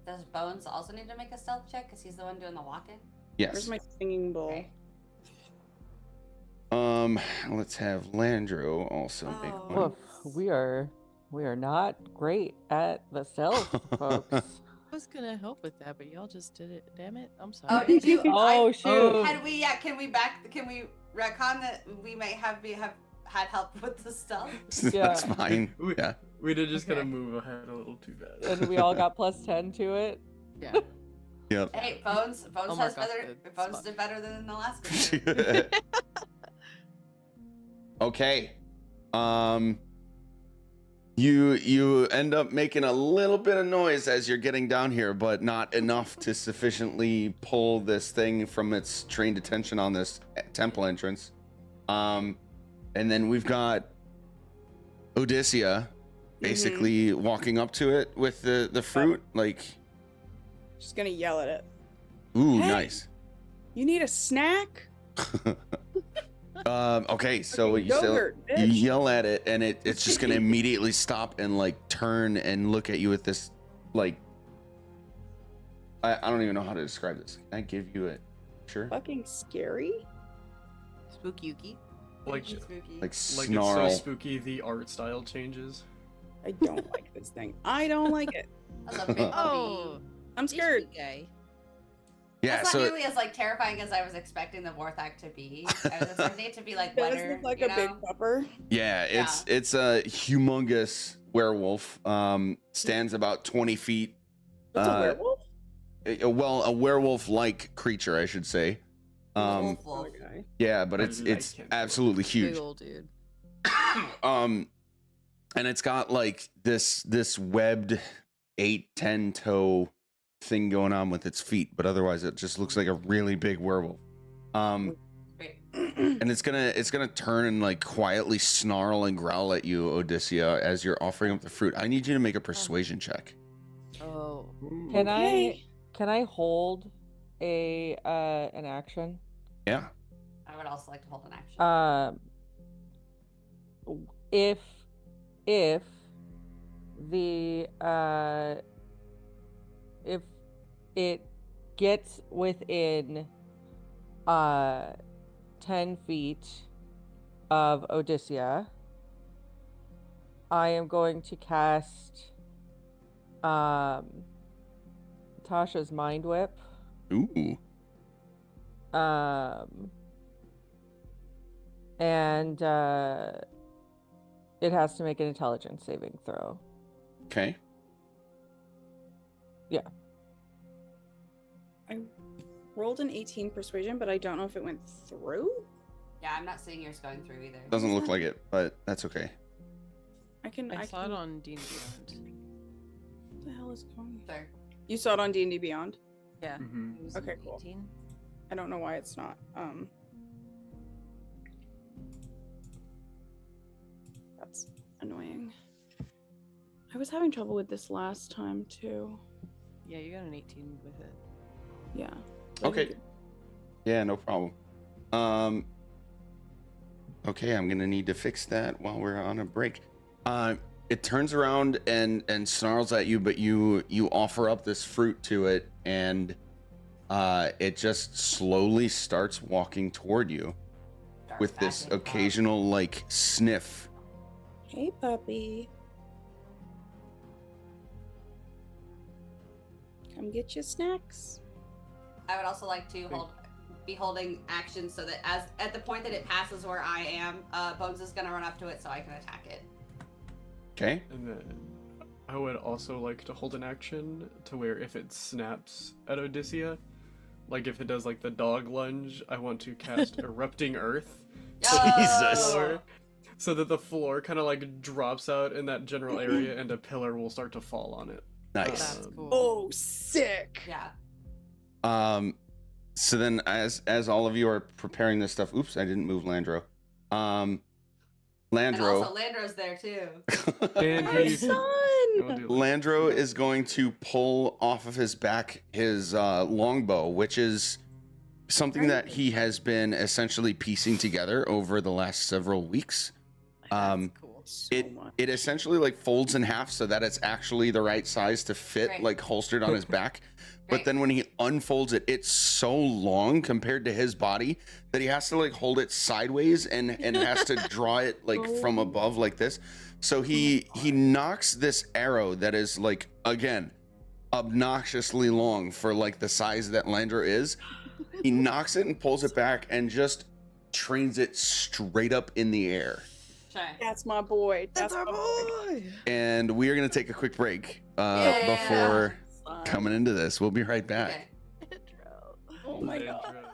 Does Bones also need to make a stealth check because he's the one doing the walking? Yes. Where's my singing bowl? Okay. Let's have Landro also make Oh. one. Woof, we are not great at the stealth, folks. I was gonna help with that, but y'all just did it. Damn it! I'm sorry. Oh, did you? Oh, shoot. Had we? Yeah. Can we retcon that we might have had help with the stuff? That's Yeah. fine. We- Yeah. We did just gotta Okay. move ahead a little too bad. And we all got plus 10 to it. Yeah. Yep. Hey, Bones Oh my has gosh, better. it's Bones fun. did better than Alaska. Okay. You end up making a little bit of noise as you're getting down here, but not enough to sufficiently pull this thing from its trained attention on this temple entrance. And then we've got Odysseia basically walking up to it with the fruit, like, Just gonna yell at it. ooh, Hey. nice. You need a snack? Okay, so Fucking you say, yogurt, you bitch. yell at it, and it's just gonna immediately stop and like turn and look at you with this, like, I don't even know how to describe this. Can I give you it? Sure. Fucking scary? Spooky Yuki. Like Spooky. Like it's snarl. so spooky. The art style changes. I don't like this thing. I don't like it. That's a big Oh, puppy. I'm scared. guy. Yeah. That's not So nearly as like terrifying as I was expecting the Vorthak to be. I was expecting it to be like It does wetter. look like you a big know? pupper. yeah, it's a humongous werewolf. Stands about 20 feet. It's a werewolf? Well, a werewolf-like creature, I should say. Wolf, wolf. Okay. Yeah, but I it's like him. absolutely huge. Big old dude. And it's got like this webbed 8-10 toe thing going on with its feet, but otherwise it just looks like a really big werewolf. Great. And it's gonna turn and like quietly snarl and growl at you, Odysseia, as you're offering up the fruit. I need you to make a persuasion check. Oh. Can Okay. I hold an action? Yeah. I would also like to hold an action. If the if it gets within 10 feet of Odysseia, I am going to cast Tasha's Mind Whip. Ooh. And it has to make an intelligence saving throw. Okay. I rolled an 18 persuasion, but I don't know if it went through. Yeah, I'm not seeing yours going through either. Doesn't look like it, but that's okay. I I saw it can- on D&D Beyond. What the hell is going? There. You saw it on D&D Beyond. Yeah. Mhm. It was Okay, an cool. 18. I don't know why it's not. That's annoying. I was having trouble with this last time too. Yeah, you got an 18 with it. Yeah. Okay. Yeah, no problem. Okay, I'm gonna need to fix that while we're on a break. It turns around and snarls at you, but you offer up this fruit to it, and it just slowly starts walking toward you Start with this backing up. occasional like sniff. Hey, puppy. Come get your snacks. I would also like to be holding action so that as at the point that it passes where I am, Bones is gonna run up to it so I can attack it. Okay. And then I would also like to hold an action to where if it snaps at Odyssea, like if it does like the dog lunge, I want to cast Erupting Earth Jesus. Oh! so that the floor kind of like drops out in that general area and a pillar will start to fall on it. Nice. That's cool. Oh, sick. Yeah. So then as all of you are preparing this stuff, oops, I didn't move Landro. And Landro. also Landro's there too. And My he's son. Landro is going to pull off of his back his longbow, which is something that he has been essentially piecing together over the last several weeks. That's cool. So much. It essentially like folds in half so that it's actually the right size to fit, Great. like holstered on his back. But Great. then when he unfolds it, it's so long compared to his body that he has to like hold it sideways and has to draw it like from above like this. So he knocks this arrow that is like, again, obnoxiously long for like the size that Landro is. He knocks it and pulls it back and just trains it straight up in the air. Sure. That's my boy. That's our my boy. And we are going to take a quick break Yeah. before Son. coming into this. We'll be right back. Okay. Intro. Oh my god. Landro.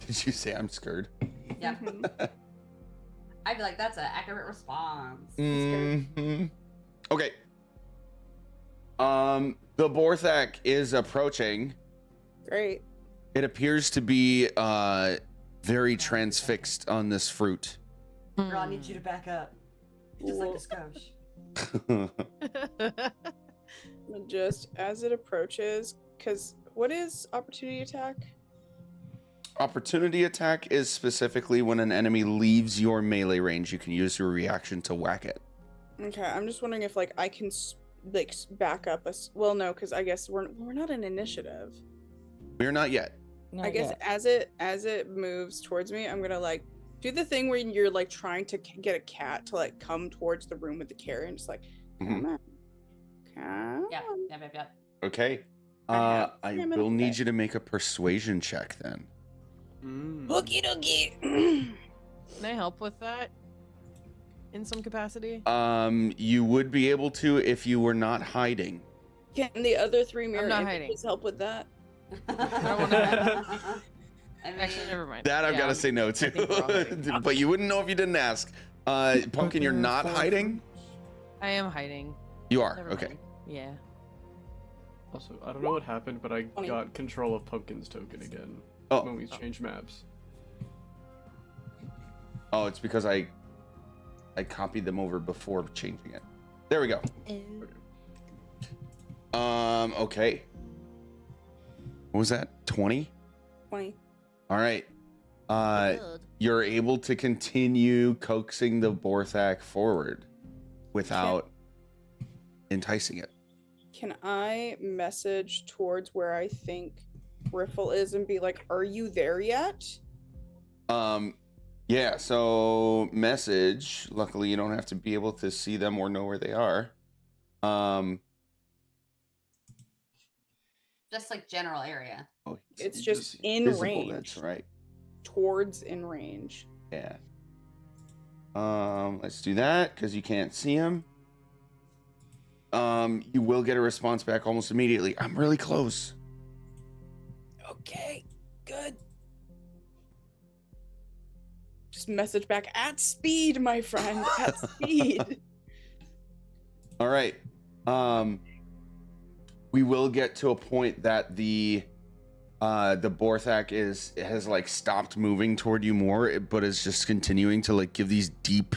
Did you say I'm scared? Yeah. Mhm. I'd be like, that's an accurate response. Mhm. Okay. The Borthak is approaching. Great. It appears to be very transfixed on this fruit. Girl, I need you to back up. Just like a skosh. Just as it approaches, because what is opportunity attack? Opportunity attack is specifically when an enemy leaves your melee range. You can use your reaction to whack it. Okay, I'm just wondering if like I can back up us. Well, no, because I guess we're not in initiative. We're not yet. I guess as it moves towards me, I'm gonna like do the thing where you're like trying to get a cat to like come towards the room with the carrot, and just like come on, come Yep, on. yep. Okay. have I stamina will need effect. you to make a persuasion check then. Hooky dookie. Can I help with that in some capacity? You would be able to if you were not hiding. Can the other three mirror not images help with that? I mean, Actually, never mind. That I've Yeah, got to say no think we're all hiding. to. But you wouldn't know if you didn't ask. Pumpkin, you're not hiding? I am hiding. You are. Never Okay. mind. Yeah. Also, I don't know what happened, but I 20. got control of Pumpkin's token again Oh. when we changed maps. Oh, it's because I copied them over before changing it. There we go. Okay. What was that? 20? 20. All right. You're able to continue coaxing the Borthak forward without enticing it. Can I message towards where I think Riffle is and be like, "Are you there yet?" Yeah, so message. Luckily you don't have to be able to see them or know where they are. just like general area. Oh, It's You just just in visible, range. that's right. Towards in range. Yeah. Let's do that because you can't see him. You will get a response back almost immediately. I'm really close. Okay, good. Just message back at speed, my friend. At speed. All right. We will get to a point that the Borthak has like stopped moving toward you more, but is just continuing to like give these deep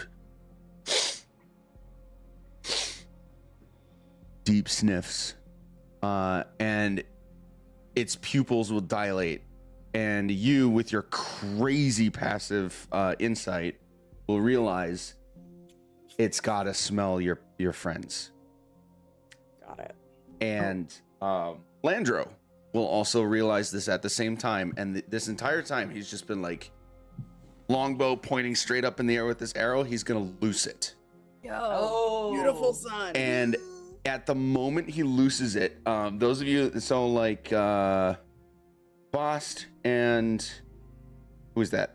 sniffs, and its pupils will dilate, and you, with your crazy passive insight, will realize it's got to smell your friends. Got it. And Landro will also realize this at the same time, and this entire time he's just been like longbow pointing straight up in the air with this arrow. He's gonna loose it, Oh, Beautiful sun. and at the moment he looses it, those of you, so like Bost and who is that?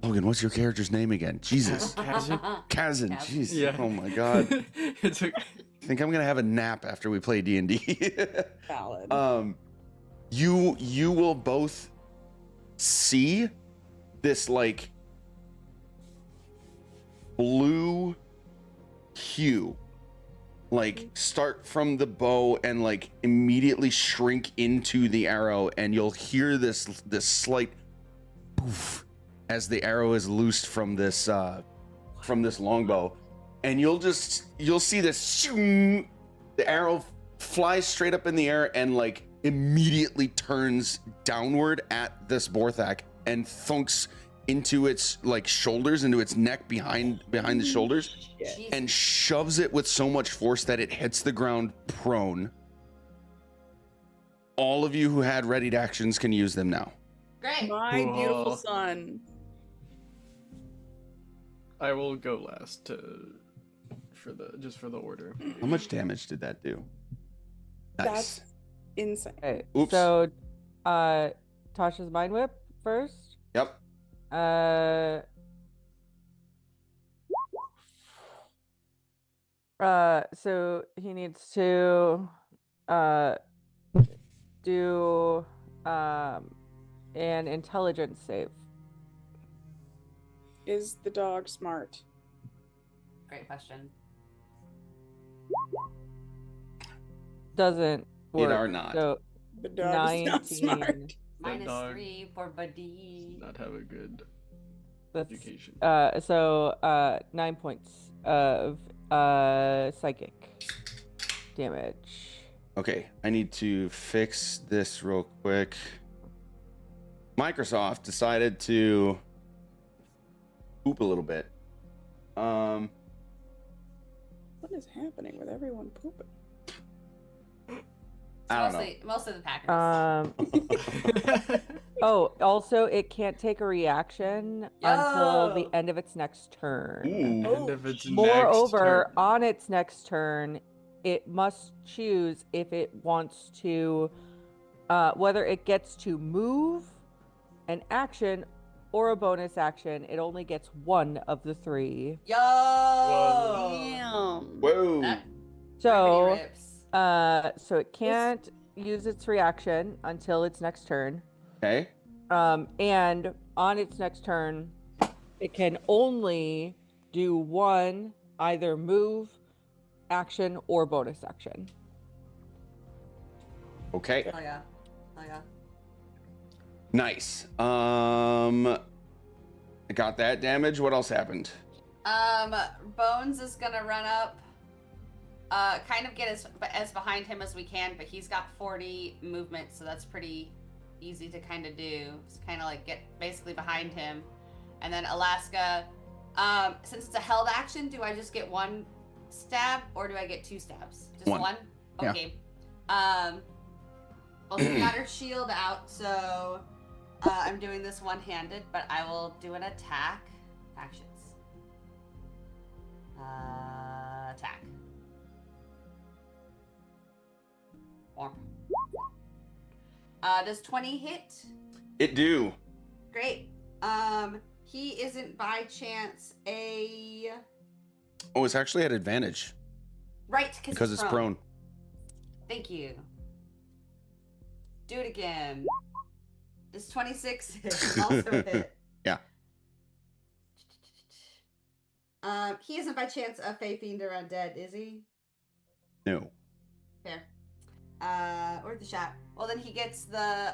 Logan, what's your character's name again? Jesus. Kazan. Jeez. Yeah. Oh my god. It's okay. I think I'm gonna have a nap after we play D&D. Valid. You will both see this like blue hue like start from the bow and like immediately shrink into the arrow, and you'll hear this slight poof as the arrow is loosed from this longbow, and you'll see this the arrow flies straight up in the air and like immediately turns downward at this Borthak and thunks into its like shoulders, into its neck behind the shoulders, Jeez. and shoves it with so much force that it hits the ground prone. All of you who had readied actions can use them now. Great. My beautiful Whoa. sun. I will go last for the order. How much damage did that do? Nice. That's insane. Okay, Oops. so Tasha's mind whip first. Yep. So he needs to do an intelligence save. Is the dog smart? Great question. Doesn't It work. are not. So The dog is not 19. smart. Minus dog 3 for Buddy. Not have a good that's education. 9 points of psychic damage. Okay, I need to fix this real quick. Microsoft decided to poop a little bit. What is happening with everyone pooping? I don't know. Mostly the Packers. Oh, also, it can't take a reaction until the Yo! end of its next turn. Ooh. Oh, And if it's Moreover, next turn- on its next turn, it must choose if it wants to, whether it gets to move, an action, or a bonus action. It only gets one of the three. Yo! Damn. Whoa. That So, rips. so it can't use its reaction until its next turn. Okay. And on its next turn, it can only do one either move, action, or bonus action. Okay. Oh yeah. Oh yeah. Nice. I got that damage. What else happened? Bones is gonna run up, kind of get as behind him as we can, but he's got 40 movement, so that's pretty easy to kind of do. Just kind of like get basically behind him, and then Alaska. Since it's a held action, do I just get one stab or do I get two stabs? Just One. one? Yeah. Okay. Well, she got her shield out, so I'm doing this one-handed, but I will do an attack. Actions. Attack. Or. Does 20 hit? It do. Great. He isn't by chance a Oh, it's actually at advantage right because it's prone. Thank you. Do it again. Does 26 hit? Also hit. Yeah. He isn't by chance a Fey Fiend or undead, is he? No. Fair. Or the shot. Well, then he gets the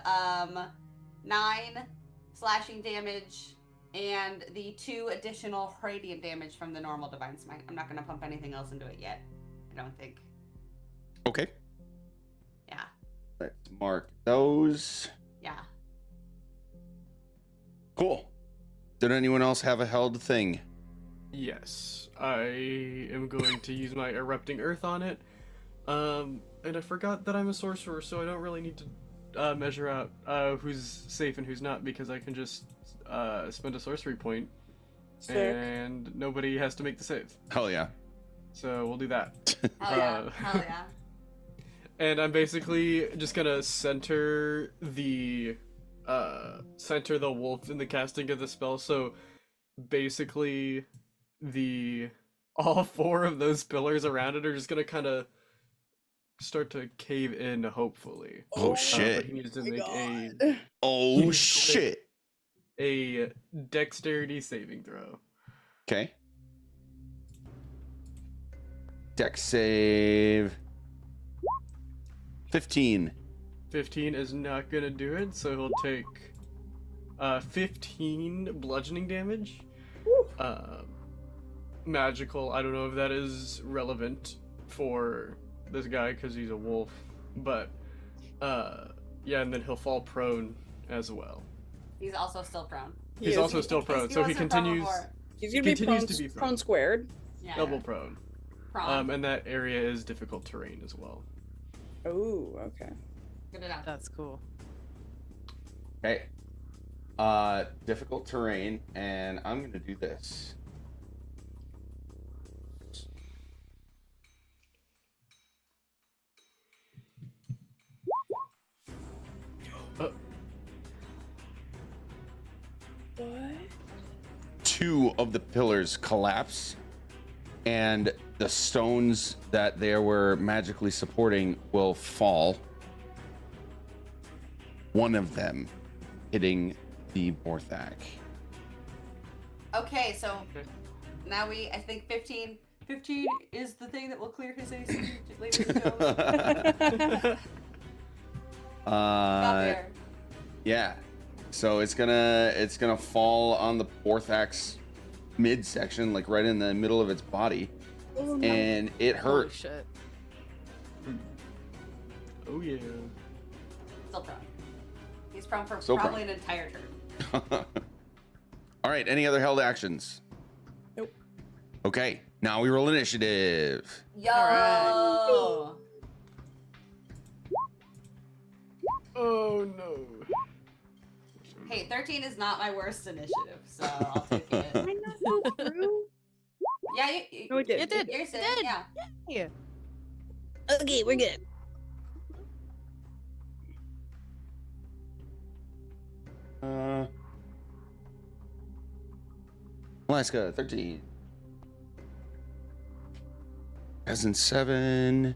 9 slashing damage and the 2 additional radiant damage from the normal divine smite. I'm not gonna pump anything else into it yet. I don't think. Okay. Yeah. Let's mark those. Yeah. Cool. Did anyone else have a held thing? Yes, I am going to use my erupting earth on it. And I forgot that I'm a sorcerer, so I don't really need to measure out who's safe and who's not, because I can just spend a sorcery point, Sick. and nobody has to make the save. Hell yeah. So we'll do that. Hell yeah. Hell yeah. And I'm basically just gonna center the wolf in the casting of the spell. So basically, all 4 of those pillars around it are just gonna kind of start to cave in, hopefully. Oh, But shit. he needs to my make God. Oh shit. a dexterity saving throw. Okay. Dex save. 15. 15 is not gonna do it, so he'll take 15 bludgeoning damage. Whew. Magical. I don't know if that is relevant for this guy because he's a wolf, but yeah, and then he'll fall prone as well. He's also still prone. He's is. also still prone, so he wasn't prone continues before. He's he gonna be continues prone, to be prone prone. squared. Yeah. double prone. Prone. And that area is difficult terrain as well. Oh, okay. Good enough. That's cool. Okay. Difficult terrain, and I'm gonna do this. What? 2 of the pillars collapse, and the stones that they were magically supporting will fall. One of them hitting the Borthak. Okay, so Okay. now I think 15 is the thing that will clear his AC, ladies and gentlemen. Got there. Yeah. So it's gonna fall on the Borthak's midsection, like right in the middle of its body, Oh, no. and it Holy hurt. shit. Oh yeah. Still prone. He's prone for Still probably prone. an entire turn. All right. Any other held actions? Nope. Okay. Now we roll initiative. Yo! Oh no. Hey, 13 is not my worst initiative, so I'll take it. Did I not go through? Yeah, No, it did. It did. You're It safe, did. yeah. Yeah. Okay, we're good. Alaska 13. Peasant 7.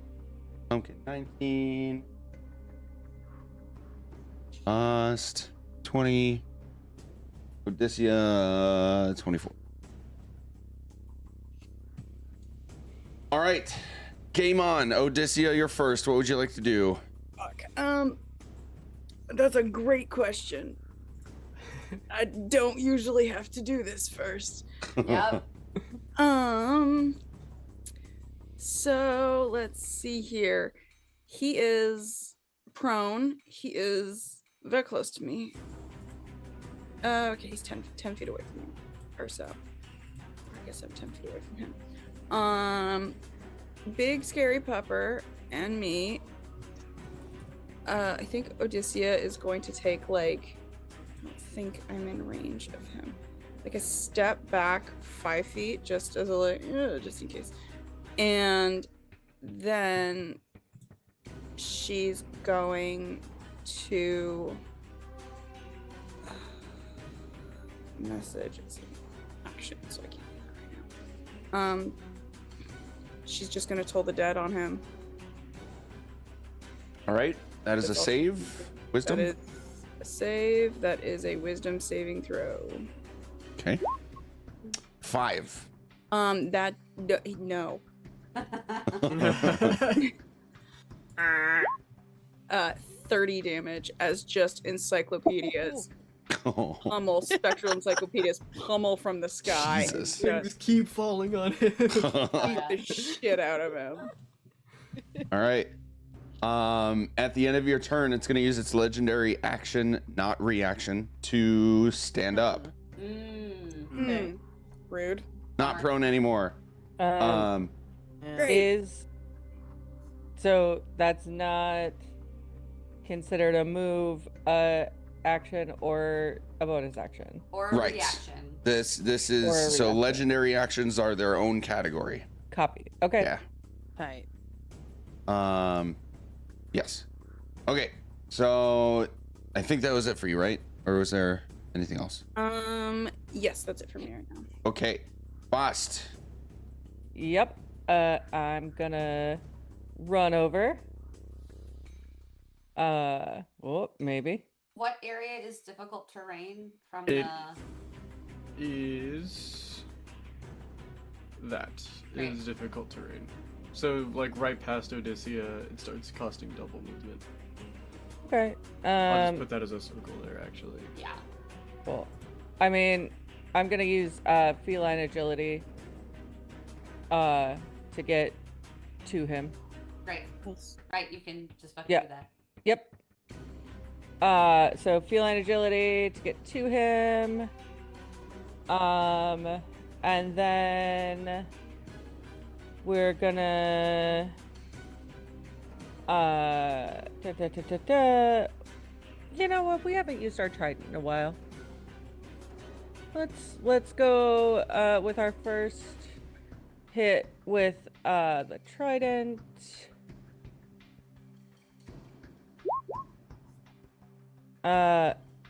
Pumpkin 19. Lost 20. Odysseus 24. All right. Game on. Odysseus, you're first. What would you like to do? Fuck. That's a great question. I don't usually have to do this first. Yep. So let's see here. He is prone. He is very close to me. Okay, he's 10 feet away from me. Or so. I guess I'm 10 feet away from him. Big scary pupper and me. I think Odysseus is going to take like, I don't think I'm in range of him. Like a step back 5 feet, just as a just in case. And then she's going to message. It's an action, so I can't do that right now. She's just gonna toll the dead on him. All right. That is a That's all. save. Wisdom. That is a save. That is a wisdom saving throw. Okay. 5. That no. 30 damage as just encyclopedias pummel, spectral encyclopedias pummel from the sky. and Jesus. just Things keep falling on him. beat the shit out of him. All right. At the end of your turn, it's going to use its legendary action, not reaction, to stand up. Okay. Rude. Not prone anymore. Um, Yeah. is so that's not considered a move, action, or a bonus action. Or a Right. reaction. This Or a is so reaction. legendary actions are their own category. Copy. Okay. Yeah. Right. Yes. Okay. So I think that was it for you, right? Or was there anything else? Yes, that's it for me right now. Okay. Bast. Yep. I'm gonna run over. Well, maybe. What area is difficult terrain from It- the... Is that Great. is difficult terrain. So like right past Odysseus, it starts costing double movement. Okay. I'll just put that as a circle there actually. Yeah. Well, I mean, I'm gonna use feline agility to get to him. Great. Right, you can just fucking Yeah. do that. Yep. So feline agility to get to him. And then we're gonna you know what? We haven't used our trident in a while. Let's go with our first hit with the trident.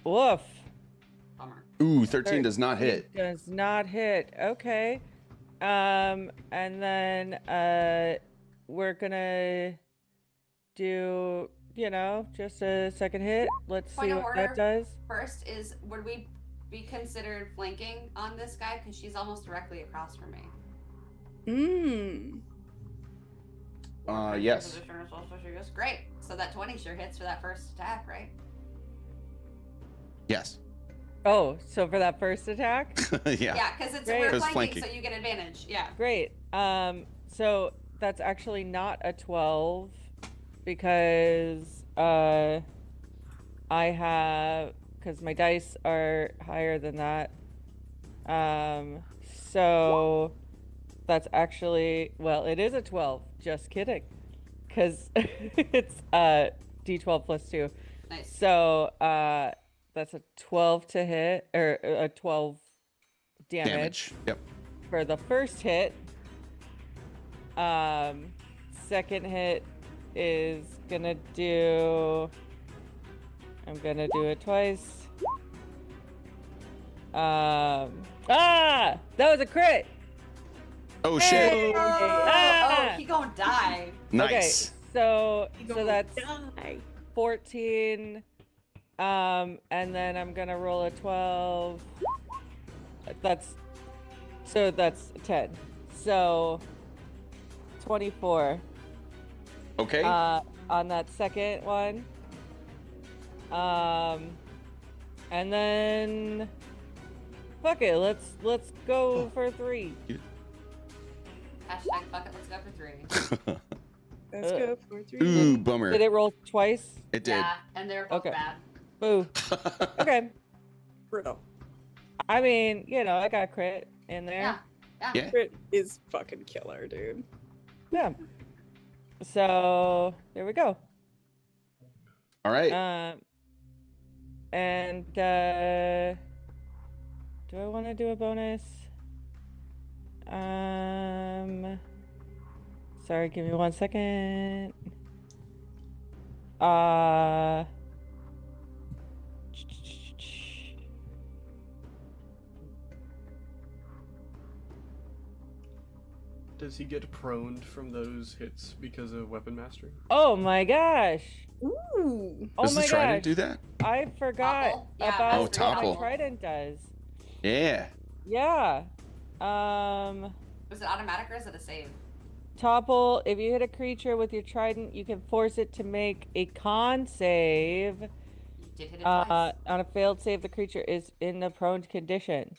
Woof. Bummer. Ooh, 13 does not hit. Does not hit. Okay. And then we're gonna do just a second hit. Let's Point see of what that order. does. First is, would we be considered flanking on this guy? Because she's almost directly across from me. Yes. Great. So that 20 sure hits for that first attack, right? Yes. Oh, so for that first attack? Yeah. Yeah, because it's Great. we're 'Cause flanking, flanking. so you get advantage. Yeah. Great. So that's actually not a 12 because because my dice are higher than that. So that's actually, well, it is a 12. Just kidding. Cuz it's d12 plus 2. Nice. So that's a 12 to hit, or a 12 damage. Yep. For the first hit. Second hit is gonna do. I'm gonna do it twice. That was a crit. Oh Hey! shit. Ah! He gonna die. Nice. Okay, so Gonna that's die. 14. And then I'm gonna roll a 12. That's 10. So 24. Okay. On that second one. And then fuck it, let's go for 3. Hashtag fuck it, let's go for 3. Let's go for 3. Ooh, bummer. Did it roll twice? It did. Yeah, and they're both Okay. bad. Boo. Okay. Brutal. I mean, I got crit in there. Yeah. Yeah. Yeah. Crit is fucking killer, dude. Yeah. So there we go. All right. And do I want to do a bonus? Sorry, give me 1 second. Does he get proned from those hits because of weapon mastery? Oh my gosh. Ooh. Oh Does my the trident gosh. do that? I forgot Topple? Yeah, about Oh, what topple. my trident does. Yeah. Yeah. Was it automatic or is it a save? Topple, if you hit a creature with your trident, you can force it to make a con save. You did hit it twice. On a failed save, the creature is in a prone condition.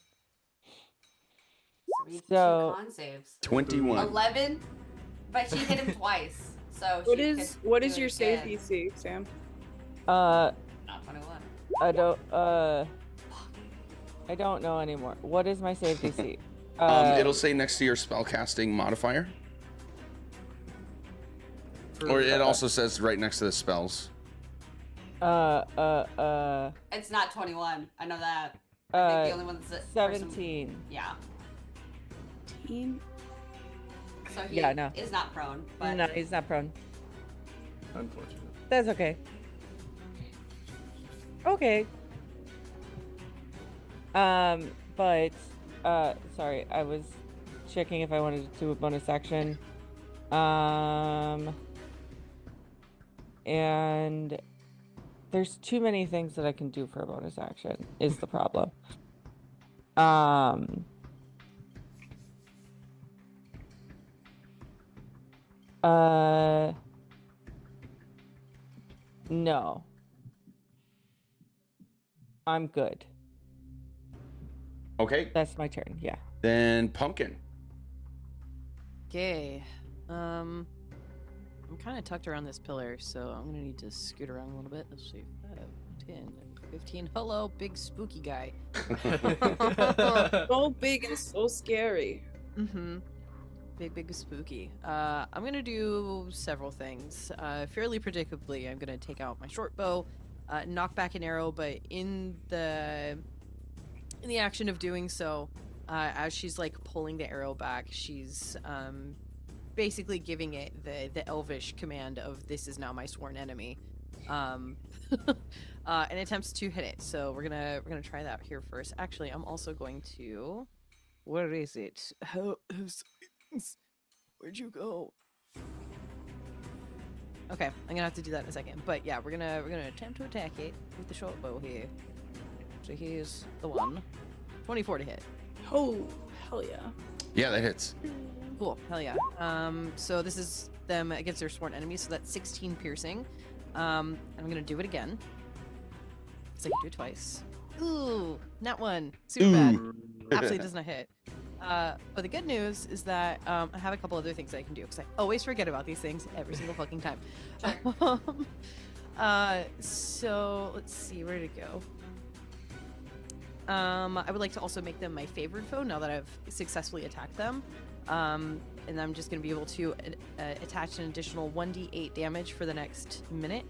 So we need so- 2 con saves. 21. 11, but she hit him twice. So What she is could what do is it your save again. DC, Sam? Not 21. I don't know anymore. What is my save DC? It'll say next to your spellcasting modifier, or it also says right next to the spells. It's not 21. I know that. I think the only one that's 17. Yeah. Team. So he Yeah, no. is not prone, but No, he's not prone. Unfortunate. That's okay. Okay. But sorry, I was checking if I wanted to do a bonus action. And there's too many things that I can do for a bonus action is the problem. No. I'm good. Okay. That's my turn. Yeah. Then pumpkin. Okay. I'm kind of tucked around this pillar, so I'm gonna need to scoot around a little bit. Let's see, 5, 10, 15. Hello, big spooky guy. So big and so scary. Mm-hmm. Big spooky. I'm gonna do several things. Fairly predictably, I'm gonna take out my short bow, knock back an arrow, but in the action of doing so, as she's like pulling the arrow back, she's basically giving it the elvish command of "This is now my sworn enemy," and attempts to hit it. So we're gonna try that here first. Actually, I'm also going to. Where is it? Where'd you go? Okay, I'm gonna have to do that in a second. But yeah, we're gonna attempt to attack it with the short bow here. So here's the one. 24 to hit. Oh, hell yeah. Yeah, that hits. Cool. Hell yeah. So this is them against their sworn enemies, so that's 16 piercing. And I'm gonna do it again. So I can do it twice. Ooh, not one. Super bad. Absolutely does not hit. But the good news is that I have a couple other things that I can do because I always forget about these things every single fucking time. So let's see, where did it go? I would like to also make them my favored foe now that I've successfully attacked them. And I'm just going to be able to attach an additional 1d8 damage for the next minute.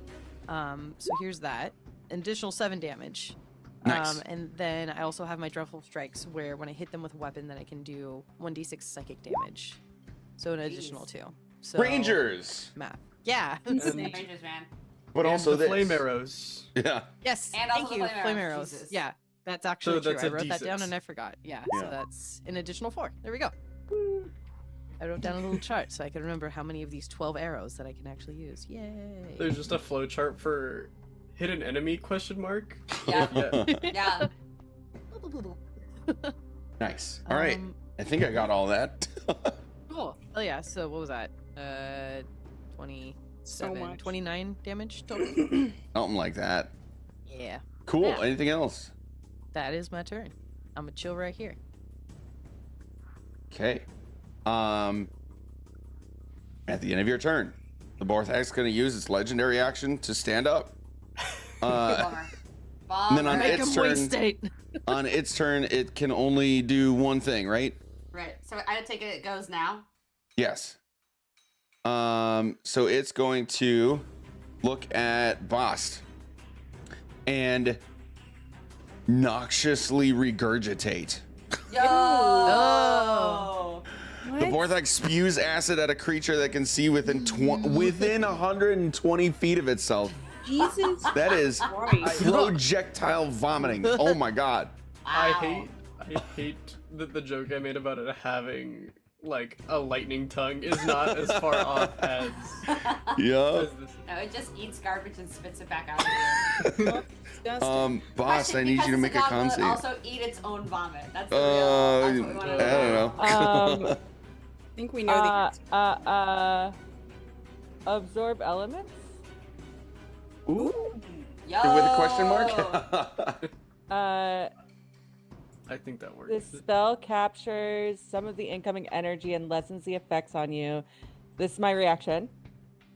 So here's that. An additional 7 damage. Nice. And then I also have my Dreadful Strikes where when I hit them with a weapon, then I can do 1d6 psychic damage. So an additional 2. So Rangers. math. Yeah. Insane. Rangers, man. But And also the this. flame arrows. Yeah. Yes. And thank also you. the flame Flame arrows, arrows. Jesus. Yeah. That's actually that's true. a I wrote that down D6. and I forgot. Yeah. Yeah. So that's an additional 4. There we go. I wrote down a little chart so I can remember how many of these 12 arrows that I can actually use. Yay. There's just a flow chart for hidden enemy question mark. Yeah. Yeah. Yeah. Nice. All right. Um, I think I got all that. Cool. Oh yeah. So what was that? 27, much. 29 damage total. Something like that. Yeah. Cool. Yeah. Anything else? That is my turn. I'm gonna chill right here. Okay. At the end of your turn, the Borthak's going to use its legendary action to stand up. Bummer. And then on Bummer. Make its him turn, waste it. on its turn, it can only do one thing, right? Right. So I take it goes now. Yes. So it's going to look at Bast and noxiously regurgitate. Yo. Oh. The Borthak spews acid at a creature that can see within 120 feet of itself. Jesus That is Christ. projectile vomiting. Oh my god. Wow. I hate that the joke I made about it having like a lightning tongue is not as far off as Yeah. this. No, it just eats garbage and spits it back out again. Disgusting. Boss, I Question, need you to because make a the dog con will save. also eat its own vomit. That's the real. That's what we want to I don't know. I think we know the answer. Absorb elements? Ooh. Yo. With a question mark? Uh, I think that works. this spell captures some of the incoming energy and lessens the effects on you. This is my reaction.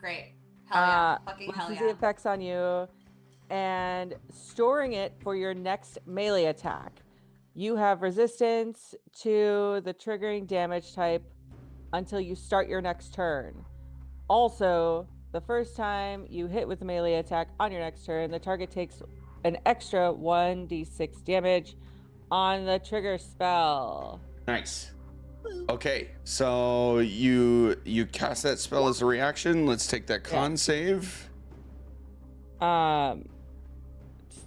Great. Hell yeah. Uh, Fucking hell lessens yeah. the effects on you and storing it for your next melee attack. You have resistance to the triggering damage type until you start your next turn. Also, the first time you hit with a melee attack on your next turn, the target takes an extra 1d6 damage on the trigger spell. Nice. Okay, so you cast that spell as a reaction. Let's take that con save.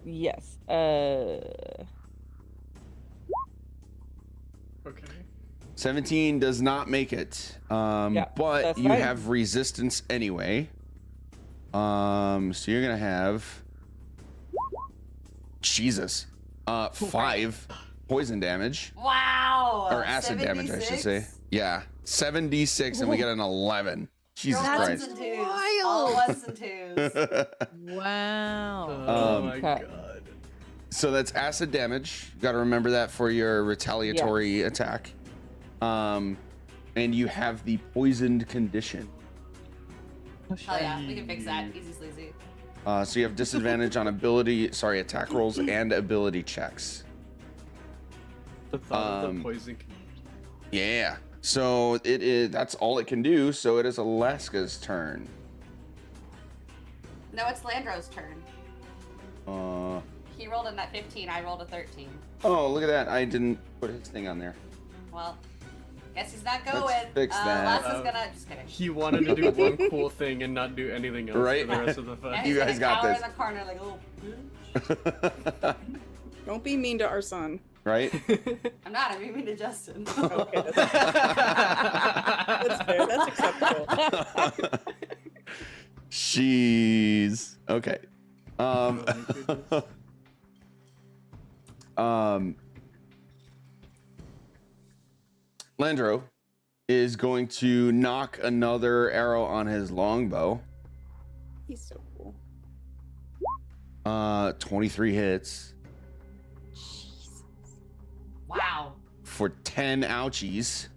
Yes. Okay. 17 does not make it. Yeah, But that's you fine. have resistance anyway. So you're gonna have Jesus. 5 poison damage. Wow. Or acid damage, I should say. 7d6? Yeah. 7d6 and we get an 11. Jesus Girl, ones Christ. and twos. wild. All ones and twos. Wow. Oh my Okay. god. So that's acid damage. You got to remember that for your retaliatory attack. And you have the poisoned condition. Hell yeah. We can fix that. Easy sleazy. So you have disadvantage on attack rolls and ability checks. The thought of Um, the poison. Yeah. So it is. That's all it can do. So it is Alaska's turn. No, it's Landro's turn. Uh. He rolled a nat 15. I rolled a 13. Oh, look at that! I didn't put his thing on there. Well, guess he's not Let's going. fix that. Lassa's gonna. Just kidding. He wanted to do one cool thing and not do anything else Right? for the rest of the And fight. You he's guys gonna got cower this. in the corner like a little bitch. Don't be mean to our son. Right? I'm not. I'm mean to Justin. Okay, that's fair. That's acceptable. She's okay. Oh my goodness. Landro is going to knock another arrow on his longbow. He's so cool. 23 hits Wow. for 10 ouchies.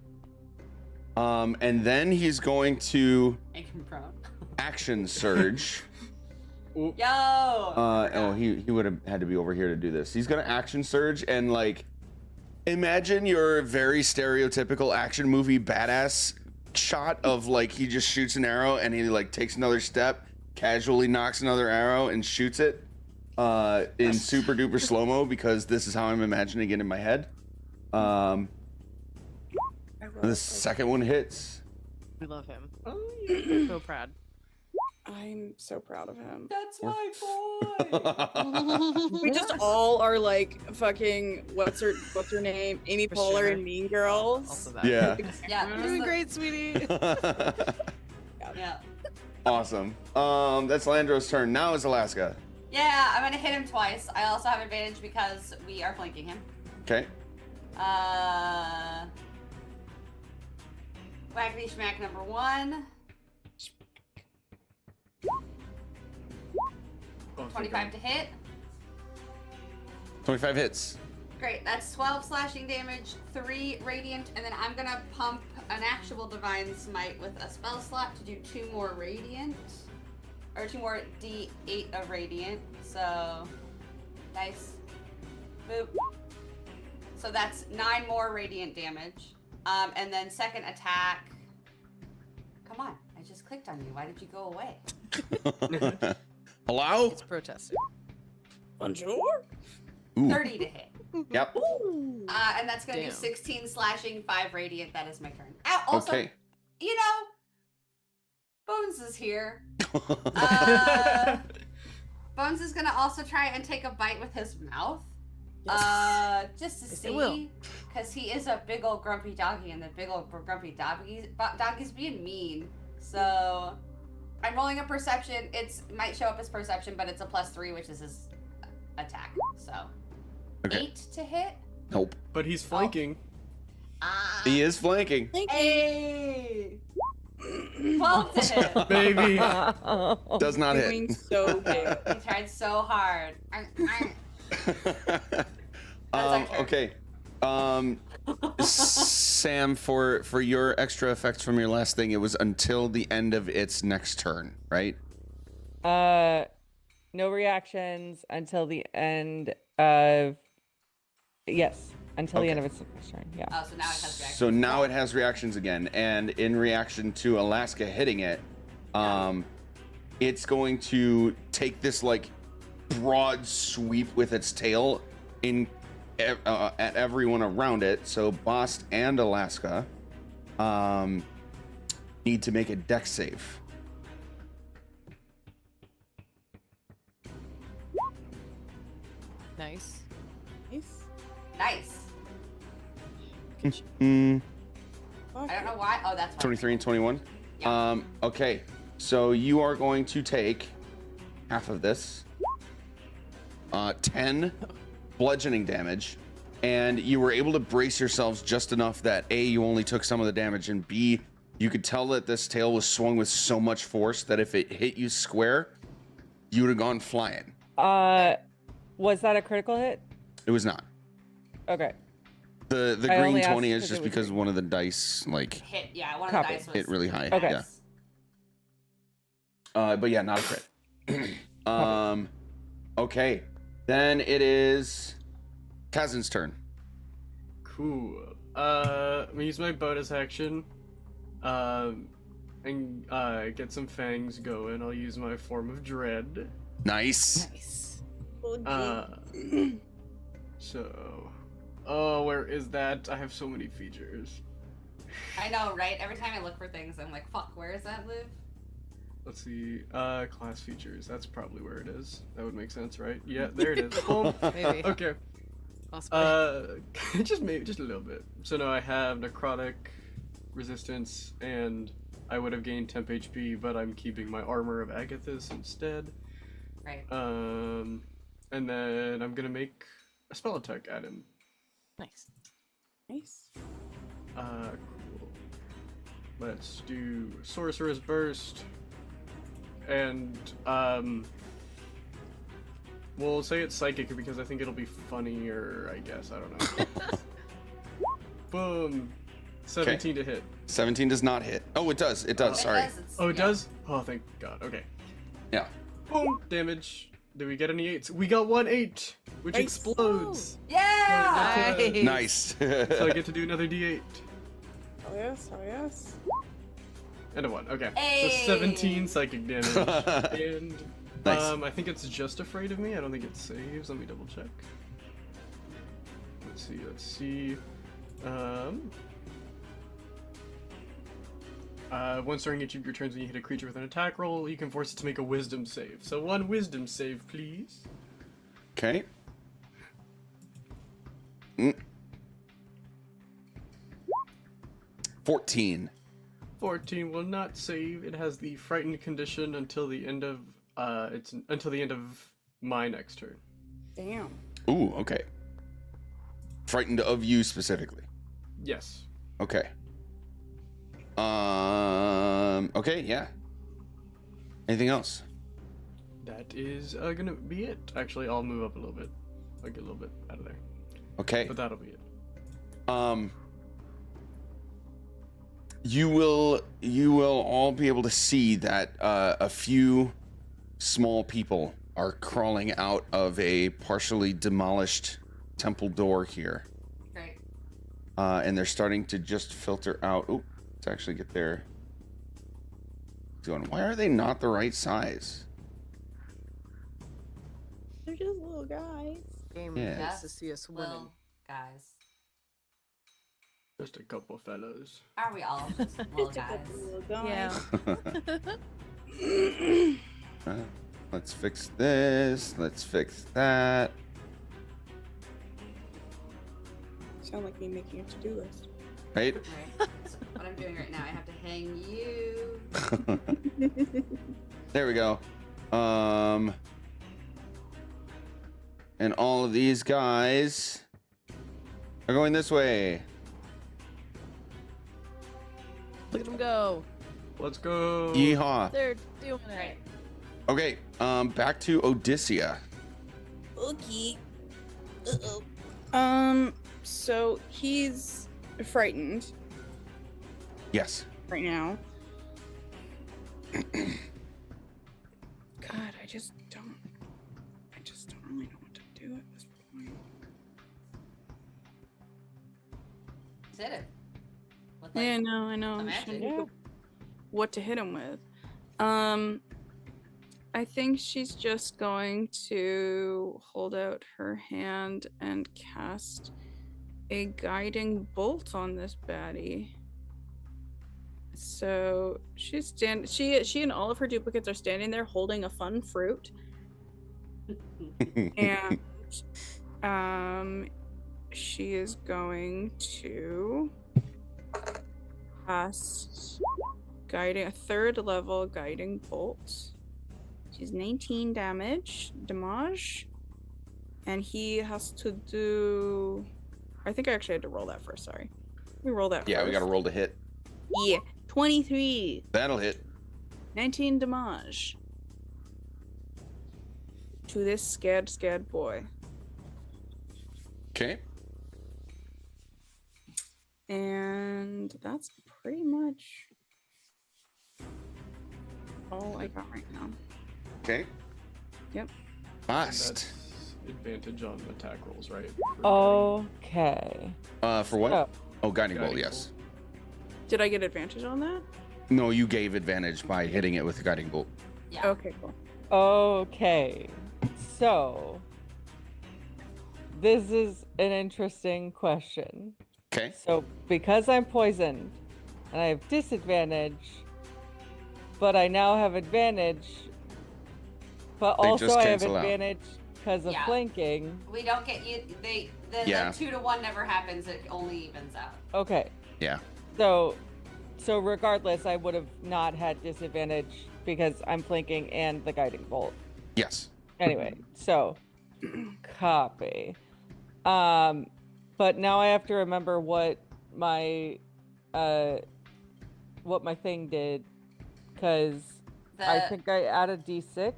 And then he's going to Make him prone. action surge. Ooh, Yo. Oh, he would have had to be over here to do this. He's gonna action surge and like, imagine your very stereotypical action movie badass shot of like he just shoots an arrow and he like takes another step, casually knocks another arrow and shoots it in super duper slow mo because this is how I'm imagining it in my head. I rolled The second one hits. We love him. oh, yeah. So proud. I'm so proud of him. That's my boy. We just all are like fucking what's her name? Amy For Poehler sure. and Mean Girls. Also that. Yeah. Yeah. You're just doing the- great, sweetie. Yeah. Awesome. That's Landro's turn. Now is Alaska. Yeah, I'm gonna hit him twice. I also have advantage because we are flanking him. Okay. Whackity schmack number 1. Oh, 25 to hit. 25 hits. Great, that's 12 slashing damage, 3 radiant, and then I'm gonna pump an actual divine smite with a spell slot to do 2 more radiant. Or 2 more d8 of radiant. So nice. Boop. So that's 9 more radiant damage. And then second attack. Come on, I just clicked on you. Why did you go away? Hello? It's protesting. Bonjour. Ooh. 30 to hit. Yep. Ooh. And that's gonna Damn. be 16 slashing, 5 radiant. That is my turn. Also, Okay. you know, Bones is here. Bones is gonna also try and take a bite with his mouth. Just to Yes, it will. see, because he is a big old grumpy doggy, and the big old grumpy doggy's being mean. So I'm rolling a perception. It might show up as perception, but it's a +3, which is his attack. So Okay. 8 to hit. Nope. But he's flanking. He is flanking. Hey. 12 to hit. Baby. Does not hit. Doing so good. He tried so hard. our turn. Okay. Sam, for your extra effects from your last thing, it was until the end of its next turn, right? No reactions until the end of. Yes, until the Okay. end of its next turn. Yeah. Oh, so now it has reaction. So now it has reactions again, and in reaction to Alaska hitting it, it's going to take this like broad sweep with its tail at everyone around it. So Bost and Alaska need to make a dex save. Nice. Nice. Nice. Fuck I don't it. know why. Oh, that's why. 23 and 21. Yeah. Okay, so you are going to take half of this, 10 bludgeoning damage, and you were able to brace yourselves just enough that A, you only took some of the damage, and B, you could tell that this tail was swung with so much force that if it hit you square, you would have gone flying. Was that a critical hit? It was not. Okay. The I only green asked 20 is because just it was because green. one of the dice, like, Hit. Yeah, one of Copy. the dice was hit really high. Okay. Yeah. But yeah, not a crit. Okay. Then it is Kazin's turn. Cool. I'm gonna use my bonus action. And get some fangs going. I'll use my form of dread. Nice. Nice. Oh, where is that? I have so many features. I know, right? Every time I look for things, I'm like, fuck, where does that live? Let's see. Class features. That's probably where it is. That would make sense, right? Yeah, there it is. Boom. Maybe. Okay. Possibly. Just maybe just a little bit. So now I have necrotic resistance and I would have gained temp HP, but I'm keeping my armor of Agathis instead. Right. And then I'm gonna make a spell attack at him. Nice. Nice. Cool. Let's do Sorcerer's Burst. And, we'll say it's psychic because I think it'll be funnier, I guess. I don't know. Boom. 17 to hit. 17 does not hit. Oh, it does. It does. It Sorry. does, it's- Oh, it yeah. does? Oh, thank God. Okay. Yeah. Boom. Damage. Do we get any 8s? We got 1 8, which Nice. explodes. Yeah! Nice. Nice. So I get to do another D8. Oh yes, oh yes. And a 1. Okay. Hey. So 17 psychic damage. And Nice. I think it's just afraid of me. I don't think it saves. Let me double check. Let's see. Once during each of your turns when you hit a creature with an attack roll, you can force it to make a wisdom save. So 1 wisdom save, please. Okay. 14. 14 will not save. It has the frightened condition until the end of my next turn. Damn. Ooh, okay. Frightened of you specifically. Yes. Okay. Okay, yeah. Anything else? That is gonna be it. Actually, I'll move up a little bit. I'll get a little bit out of there. Okay. But that'll be it. You will all be able to see that a few small people are crawling out of a partially demolished temple door here. Great. And they're starting to just filter out. Oh, let's actually get there. Going, why are they not the right size? They're just little guys. Game Yeah. nice to see us winning. Well, guys. Just a couple fellows. Are we all just little Just a guys? couple little guys. Yeah. Let's fix this. Let's fix that. Sound like me making a to-do list. Right? Right. So what I'm doing right now, I have to hang you. There we go. And all of these guys are going this way. Look at them go. Let's go. Yeehaw. They're doing it. Right. Okay, back to Odysseia. Okay. Uh-oh. So he's frightened Yes. right now. God, I just don't really know what to do at this point. Just hit it. With, Yeah, I know. I'm just magic. trying to think of what to hit him with. I think she's just going to hold out her hand and cast a guiding bolt on this baddie. So she and all of her duplicates are standing there holding a fun fruit, and she is going to cast a 3rd level guiding bolt. She's 19 damage, and he has to do. I think I actually had to roll that first. Sorry, we roll that. Yeah, first. we got to roll to hit. Yeah, 23, That'll hit. 19 damage to this scared boy, Okay. and that's pretty much all I got right now. Okay. Yep. Bust. That's advantage on attack rolls, right? Okay. For what? So, Oh, guiding bolt. Guiding Yes. Did I get advantage on that? No, you gave advantage by hitting it with the guiding bolt. Yeah. Okay, cool. okay. So, this is an interesting question. Okay. So, because I'm poisoned and I have disadvantage, but I now have advantage, but They also just I have cancel out. advantage because of Yeah. flanking. We don't get you. The Yeah. 2 to 1 never happens. It only evens out. Okay. Yeah. So So regardless, I would have not had disadvantage because I'm flanking and the guiding bolt. Yes. Anyway, so copy. But now I have to remember what my thing did, because I think I added D6.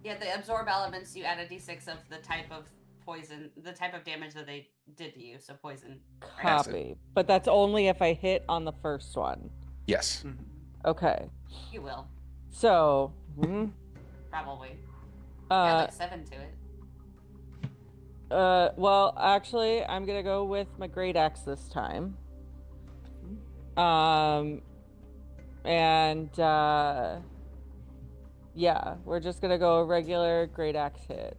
Yeah, the absorb elements, you add a d6 of the type of poison, the type of damage that they did to you, so poison. Copy. But that's only if I hit on the first one. Yes. Okay. You will. So, Probably. Add like 7 to it. well, actually, I'm gonna go with my great axe this time. Yeah, we're just gonna go a regular great axe hit.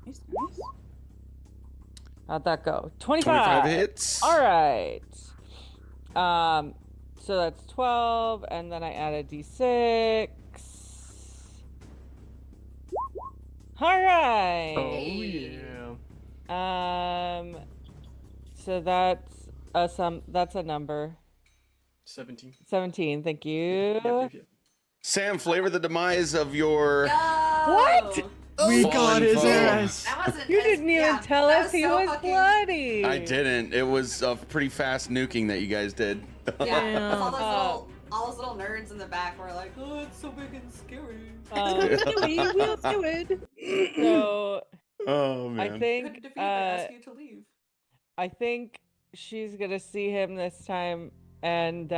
Nice, nice. How'd that go? 25. 25 hits. All right. So that's 12, and then I add a d6. All right. Oh yeah. So that's a number. 17. 17. Thank you. Yep. Sam, flavor the demise of your. What? We Fallen got his foe. ass. That wasn't. You as- didn't even yeah, tell that us he so was fucking- bloody. I didn't. It was a pretty fast nuking that you guys did. Yeah, Damn. all those little nerds in the back were like, "Oh, it's so big and scary." We'll do it. So Oh I man. Couldn't think defeat it, ask you to leave. I think she's gonna see him this time, and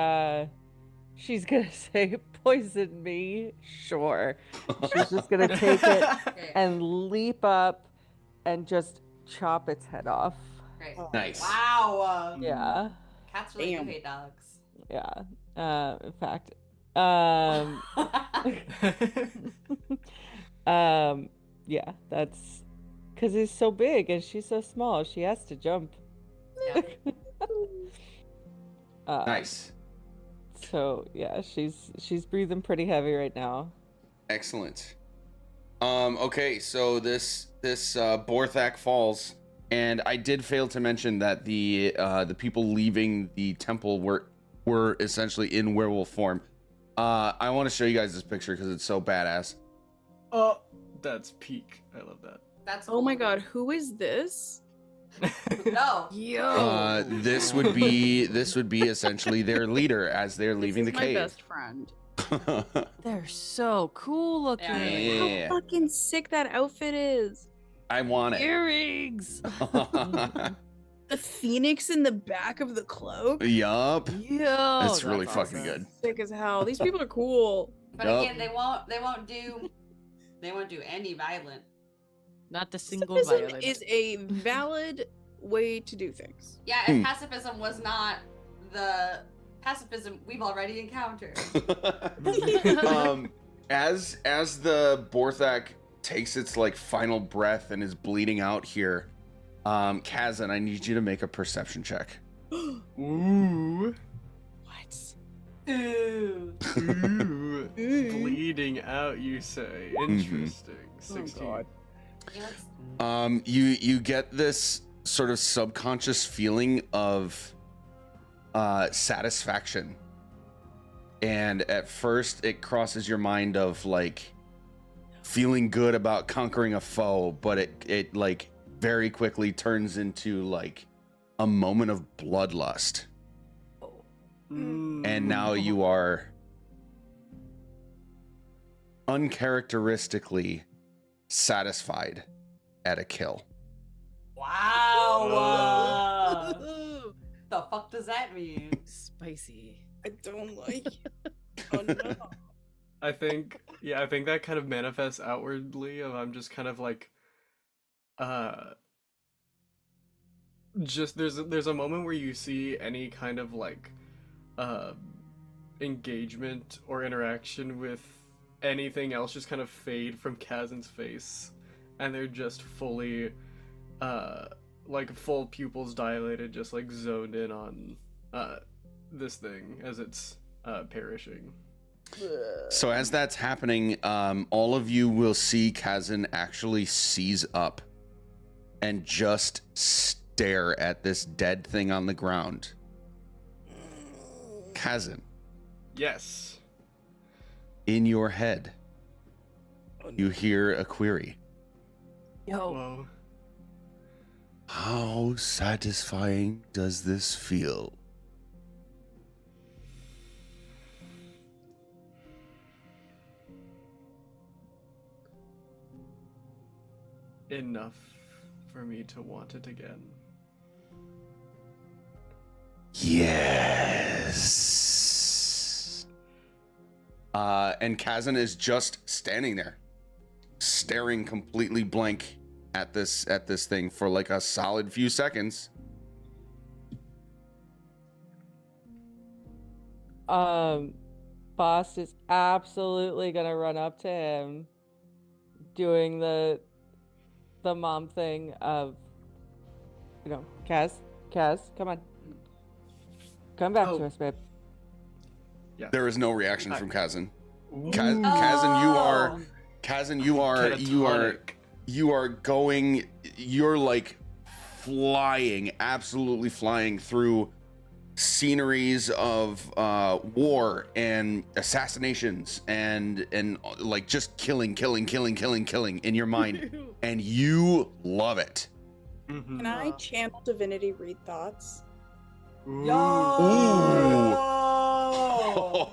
she's gonna say, "Poison me." Sure. She's just gonna take it Okay, and leap up and just chop its head off. great. Nice. Wow. Yeah. Cats really Damn. do hate dogs. Yeah. In fact. Yeah, that's because he's so big and she's so small. She has to jump. Yeah. Nice. So yeah, she's breathing pretty heavy right now. Excellent. Okay, so this Borthak falls, and I did fail to mention that the people leaving the temple were essentially in werewolf form. I want to show you guys this picture because it's so badass. Oh, that's peak. I love that. That's Oh my cool. god, who is this? No. Yo. This would be essentially their leader as they're leaving This the is cave. my best friend. They're so cool looking. Yeah. How fucking sick that outfit is. I want it. Earrings. The phoenix in the back of the cloak. Yup. Yo. That's really that's fucking awesome. good. Sick as hell. These people are cool. But Yup. again, they won't do any violent. Not the single Pacifism violent. is a valid way to do things. Yeah, if pacifism was not the pacifism we've already encountered. As the Borthak takes its like final breath and is bleeding out here, Kazan, I need you to make a perception check. Ooh. What? Ooh. Ooh. Bleeding out, you say. Interesting. 16. God. Yeah, let's- You get this sort of subconscious feeling of satisfaction, and at first it crosses your mind of like feeling good about conquering a foe, but it like very quickly turns into like a moment of bloodlust, and now you are uncharacteristically satisfied at a kill. Wow. The fuck does that mean? Spicy. I don't like it. Oh no. I think that kind of manifests outwardly of I'm just kind of like just there's a moment where you see any kind of like engagement or interaction with anything else just kind of fade from Kazan's face, and they're just fully like full pupils dilated, just like zoned in on this thing as it's perishing. So as that's happening, all of you will see Kazan actually seize up and just stare at this dead thing on the ground. Kazan, Yes. in your head, you hear a query. Yo. Whoa. How satisfying does this feel? Enough for me to want it again. Yes. And Kazan is just standing there, staring completely blank at this thing for like a solid few seconds. Boss is absolutely gonna run up to him, doing the mom thing of, Kaz, come on, come back to Oh. us, babe. There is no reaction from Kazan. Ooh. Kazan, you are going, you're like flying, absolutely flying through sceneries of war and assassinations and like just killing in your mind, and you love it. Mhm. Can I channel divinity read thoughts? Ooh.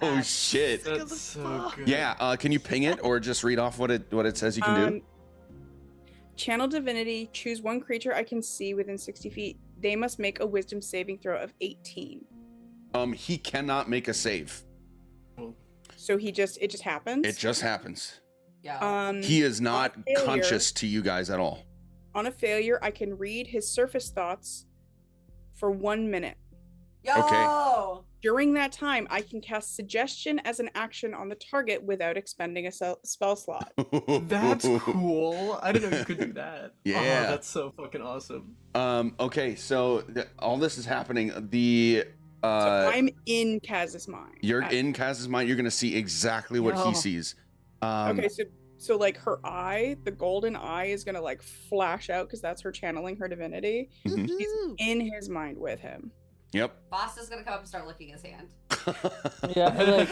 Oh shit. That's so good. Yeah, can you ping it or just read off what it says you can do? Channel divinity, choose one creature I can see within 60 feet. They must make a wisdom saving throw of 18. He cannot make a save. So it just happens? It just happens. Yeah. He is not on failure- conscious to you guys at all. On a failure, I can read his surface thoughts for 1 minute. Yo. Okay. During that time, I can cast suggestion as an action on the target without expending a spell slot. That's cool. I didn't know you could do that. Yeah. Oh, that's so fucking awesome. Okay, so all this is happening. The So I'm in Kaz's mind. you're in Kaz's mind. You're gonna see exactly what he Yo. sees. Okay, so like her eye, the golden eye is gonna like flash out because that's her channeling her divinity. Mhm. She's Woohoo. in his mind with him. Yep. Boss is gonna come up and start licking his hand. Yeah, like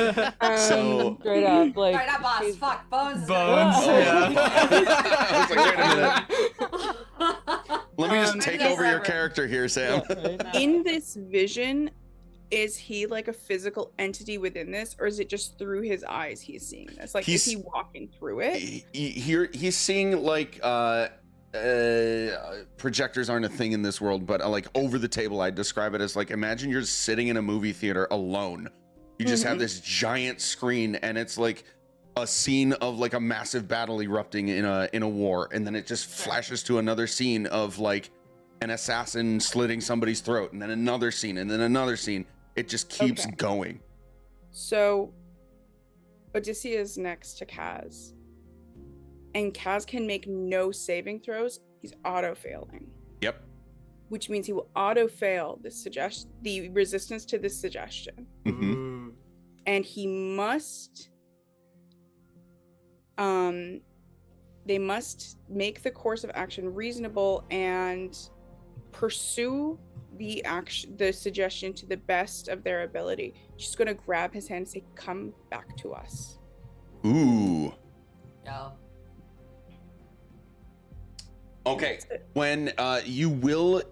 So- straight up, like Sorry, not boss. she's- Fuck, Bones. is Bones, gonna- yeah. I was like, wait a minute. Let me just Um, take Yes, over your Robert. character here, Sam. Yeah, right. In this vision, is he like a physical entity within this, or is it just through his eyes he's seeing this? Like, is he He's- walking through it? He's seeing like projectors aren't a thing in this world, but like over the table, I'd describe it as like, imagine you're sitting in a movie theater alone. You just have Mhm. this giant screen, and it's like a scene of like a massive battle erupting in a war, and then it just flashes to another scene of like an assassin slitting somebody's throat, and then another scene, and then another scene. It just keeps Okay. going. So, Odysseus next to Kaz, and Kaz can make no saving throws. He's auto failing, Yep. which means he will auto fail the resistance to this suggestion, Mhm. Ooh. and he must. They must make the course of action reasonable and pursue the suggestion to the best of their ability. She's gonna grab his hand and say, "Come back to us." Ooh. Yo. Okay. When you will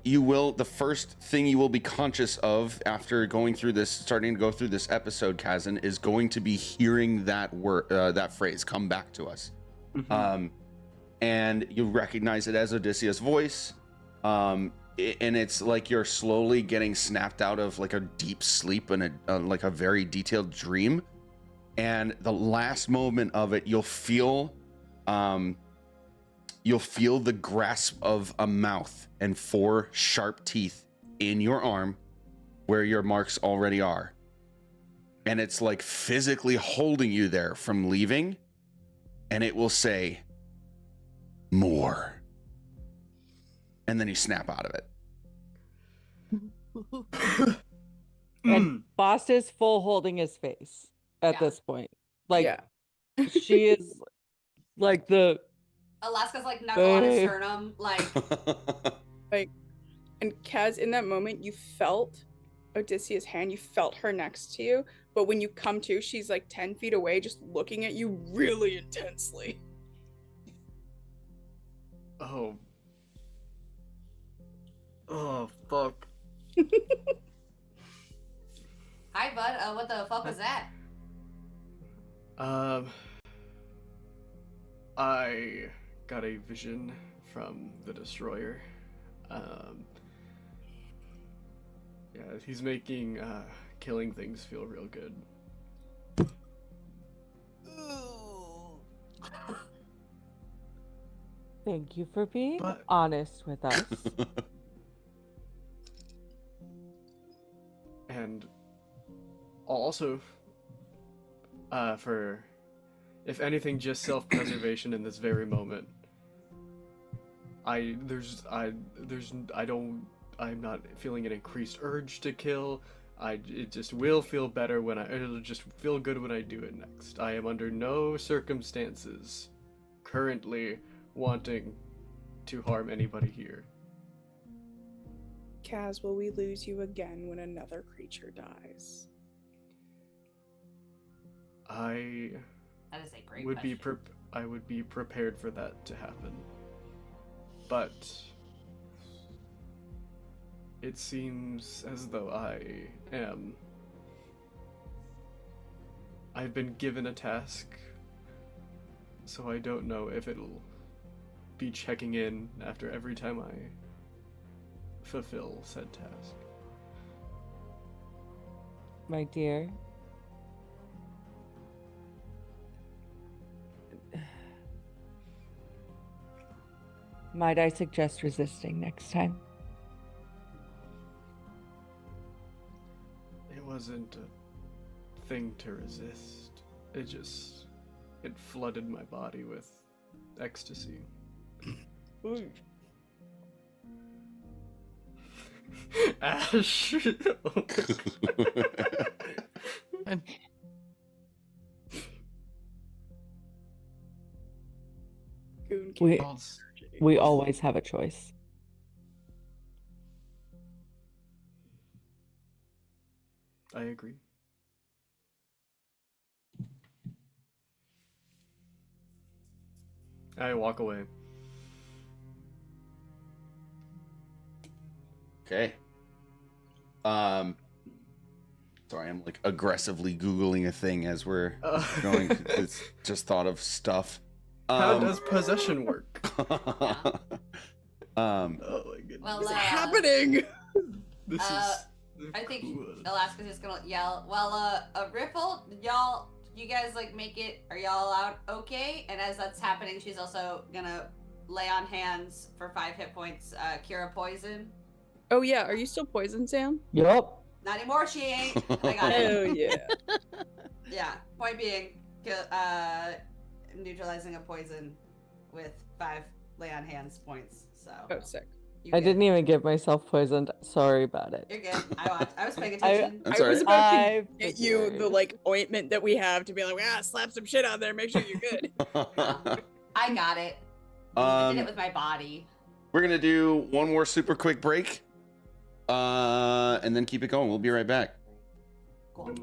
the first thing you will be conscious of after starting to go through this episode, Kazan, is going to be hearing that word, that phrase, "Come back to us." Mhm. And you recognize it as Odysseus' voice. And it's like you're slowly getting snapped out of like a deep sleep and like a very detailed dream. And the last moment of it, you'll feel the grasp of a mouth and 4 sharp teeth in your arm where your marks already are. And it's like physically holding you there from leaving. And it will say, "More." And then you snap out of it. And Boss is full holding his face at Yeah. this point. Like Yeah. she is like the Alaska's like knuckle on his Babe. sternum, like And Kaz, in that moment, you felt Odyssea's hand. You felt her next to you, but when you come to, she's like 10 feet away, just looking at you really intensely. Oh. Oh, fuck. Hi, bud. What the fuck was that? I got a vision from the Destroyer. Yeah, he's making killing things feel real good. Thank you for being But- honest with us. And also, for, if anything, just self-preservation in this very moment. I'm not feeling an increased urge to kill. It just will feel better it'll just feel good when I do it next. I am under no circumstances currently wanting to harm anybody here. Kaz, will we lose you again when another creature dies? I That is a great would be question. I would be prepared for that to happen. But it seems as though I've been given a task, so I don't know if it'll be checking in after every time I fulfill said task. My dear. Might I suggest resisting next time? It wasn't a thing to resist. It flooded my body with ecstasy. Ooh. Ash. Goon We- can- We always have a choice. I agree. I walk away. Okay. Sorry, I'm like aggressively Googling a thing as we're going. It's just thought of stuff. How does possession work? um, Oh my goodness. Well, What's happening? This I is think cool. Alaska's just gonna yell. Well, Riffle, you guys like make it. Are y'all out okay? And as that's happening, she's also gonna lay on hands for 5 hit points. Cure a poison. Oh yeah, are you still poisoned, Sam? Yup. Not anymore. She ain't. I got it. Oh yeah. Yeah. Point being, neutralizing a poison with 5 lay on hands points. So. Oh, sick. you I good. didn't even get myself poisoned. Sorry about it. You're good. I was paying attention. That's I was all right. about to I get you the figured. like ointment that we have to be like, slap some shit on there, make sure you're good. I got it. I did it um, with my body. we're gonna do one more super quick break, and then keep it going. We'll be right back. Cool.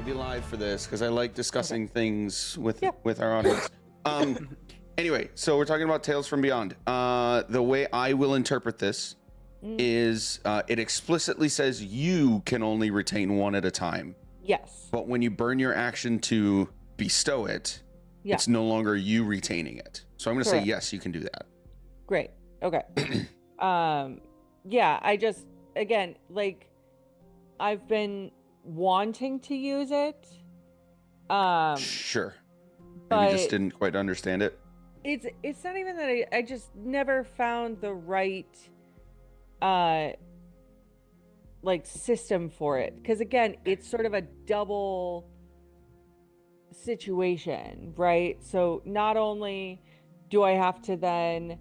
be live for this because I like discussing things with Yeah. with our audience. Anyway, so we're talking about Tales from Beyond. The way I will interpret this is it explicitly says you can only retain one at a time. Yes. But when you burn your action to bestow it, Yeah. it's no longer you retaining it. So I'm going to say Correct. yes, you can do that. Great. Okay. Yeah, I just again, like I've been wanting to use it. Sure. Maybe but you just didn't quite understand it. it's not even that I just never found the right like system for it, because again, it's sort of a double situation, right? So not only do I have to then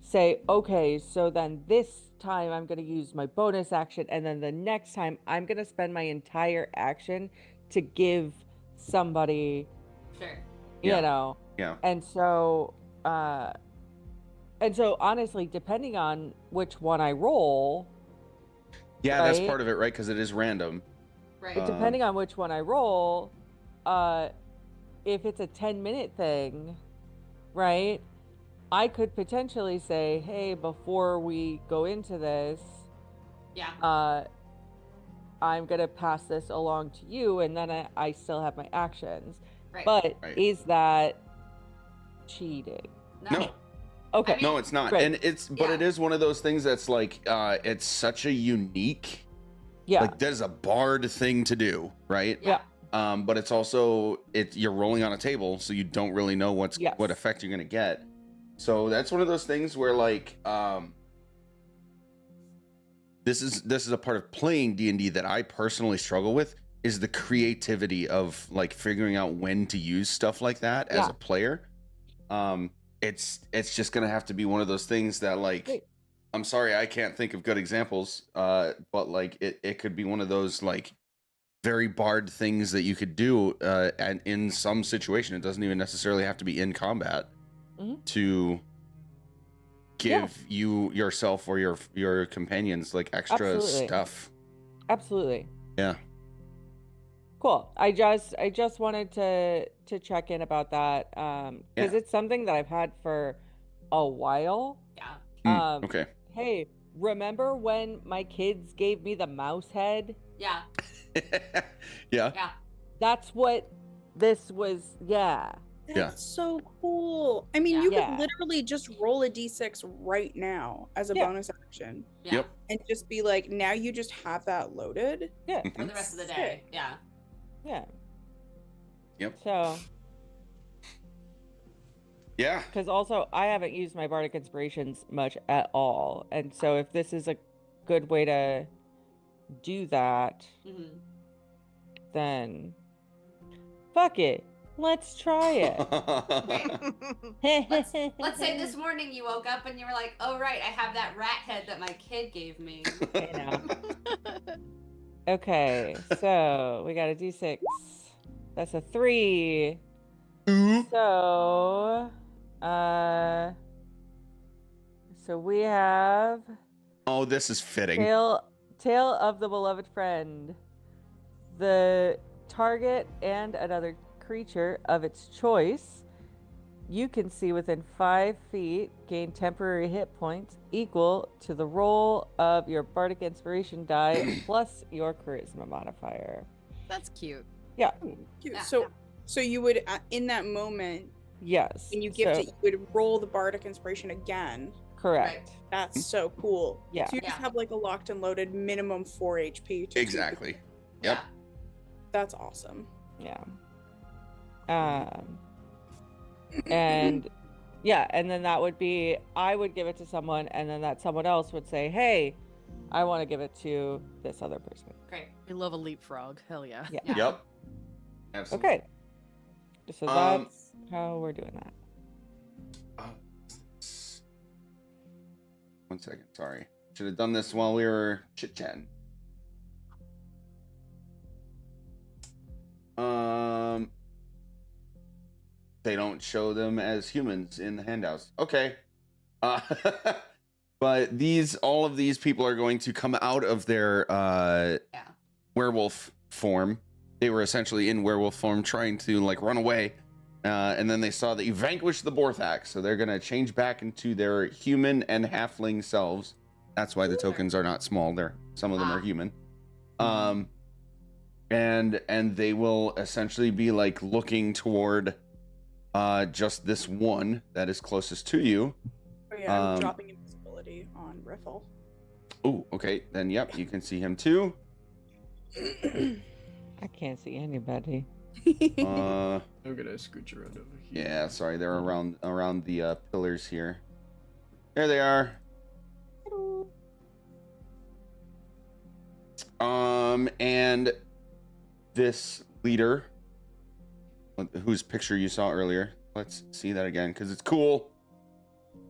say, okay, so then this time I'm going to use my bonus action, and then the next time I'm going to spend my entire action to give somebody, Sure. Yeah. you know. Yeah. And so honestly, depending on which one I roll, Yeah, that's Right. part of it, right? Because it is random. Right. but depending on which one I roll, if it's a 10-minute thing, right? I could potentially say, hey, before we go into this, Yeah. I'm gonna pass this along to you, and then I still have my actions. Right. But Right. is that cheating? No. Okay. I mean- No, it's not. Great. And but it Yeah. is one of those things that's like it's such a unique, Yeah. like there's a bard thing to do, right? Yeah. But it's also you're rolling on a table, so you don't really know what Yes. effect you're gonna get. So that's one of those things where like this is a part of playing D&D that I personally struggle with, is the creativity of like figuring out when to use stuff like that as Yeah. a player. It's just gonna have to be one of those things that like Great. I'm sorry I can't think of good examples, but like it could be one of those like very bard things that you could do and in some situation. It doesn't even necessarily have to be in combat Mhm. to give you yourself or your companions like extra Absolutely. stuff. Absolutely. Yeah. Cool. I just wanted to check in about that because Yeah. it's something that I've had for a while. Yeah. Okay. Hey, remember when my kids gave me the mouse head? Yeah. Yeah. Yeah. That's what this was. Yeah. That's Yeah. so cool. I mean, Yeah. you Yeah. could literally just roll a d6 right now as a Yeah. bonus action Yeah. Yep. and just be like, now you just have that loaded. Yeah. For the rest of the day. Sick. Yeah. Yeah. Yep. So, Yeah. because also I haven't used my bardic inspirations much at all, and so if this is a good way to do that, hmm then fuck it, let's try it. Let's say this morning you woke up and you were like, oh, right, I have that rat head that my kid gave me. You know. Okay, so we got a d6. That's a 3. So, so we have Oh, this is fitting. Tale of the Beloved Friend. The target and another creature of its choice you can see within 5 feet gain temporary hit points equal to the roll of your bardic inspiration die plus your charisma modifier. That's cute. Yeah. Cute. Yeah. So you would in that moment Yes. when you gift so, it, you would roll the bardic inspiration again. correct. That's so cool. Yeah. So you just Yeah. have like a locked and loaded minimum 4 HP. To Exactly. Yep. Yeah. That's awesome. Yeah. And yeah, and then that would be I would give it to someone, and then that someone else would say, "Hey, I want to give it to this other person." Great. I love a leapfrog. Hell yeah. Yeah. Yeah. Yep. Absolutely. Okay. So that's how we're doing that. One second. Sorry. Should have done this while we were chit chatting. They don't show them as humans in the handouts. Okay. But all of these people are going to come out of their Yeah. werewolf form they were essentially in werewolf form trying to like run away. And then they saw that you vanquished the Borthak, so they're gonna change back into their human and halfling selves. That's why the tokens are not small. Some of them are human. And they will essentially be like looking toward just this one that is closest to you. Oh yeah, I'm dropping invisibility on Riffle. Oh, okay. Then yep, you can see him too. I can't see anybody. Uh, I'm gonna scooch around over here. yeah, sorry, they're around the pillars here. There they are. And this leader, whose picture you saw earlier, let's see that again because it's cool.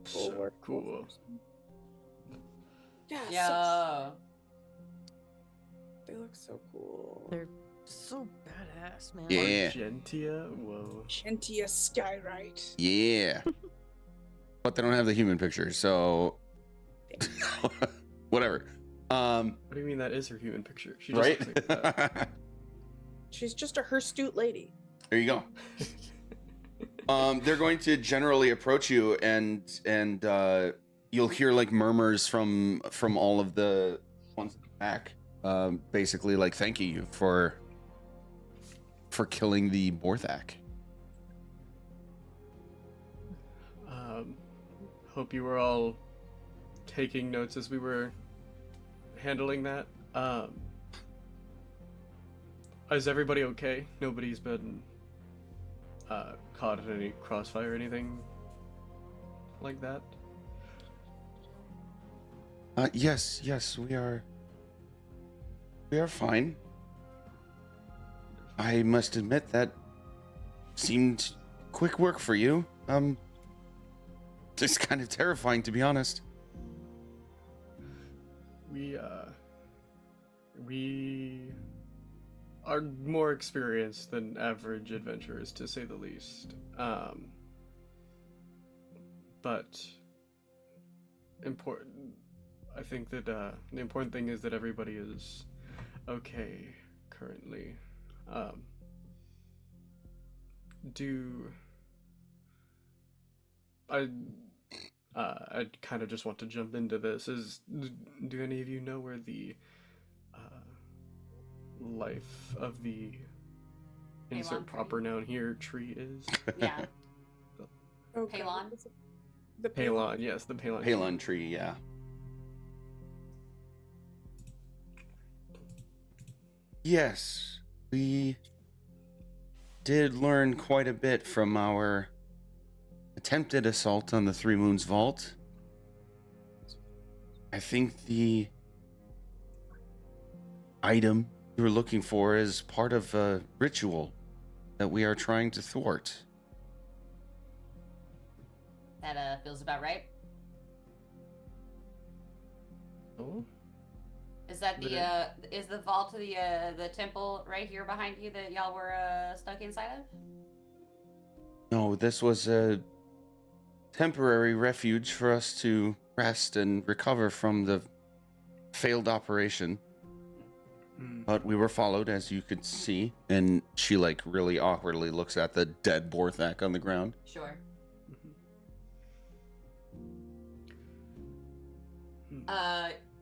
So cool. Yeah, Yo. they look so cool. They're so badass, man. Yeah. Argentia? Whoa. Gentia Skyrite. Yeah. But they don't have the human picture, so whatever. What do you mean that is her human picture? She just Right? looks like that. She's just a hirsute lady. There you go. They're going to generally approach you, and you'll hear like murmurs from all of the ones in the back, basically like thanking you for killing the Borthak. Hope you were all taking notes as we were handling that. Is everybody okay? Nobody's been caught in any crossfire or anything like that? Yes, we are fine. I must admit that seemed quick work for you. It's kind of terrifying, to be honest. We are more experienced than average adventurers, to say the least. But important. I think that the important thing is that everybody is okay currently. I kind of just want to jump into this. Do any of you know where the life of the insert Palon proper noun here tree is? Yeah. Okay. Palon? The Palon, yes, the Palon. Palon tree, yeah. Yes, we did learn quite a bit from our attempted assault on the Three Moons Vault. I think the item you were looking for is part of a ritual that we are trying to thwart. That feels about right. Oh? Is that Did is the vault to the temple right here behind you that y'all were stuck inside of? No, this was a temporary refuge for us to rest and recover from the failed operation. But we were followed, as you could see, and she like really awkwardly looks at the dead Borthak on the ground. Sure.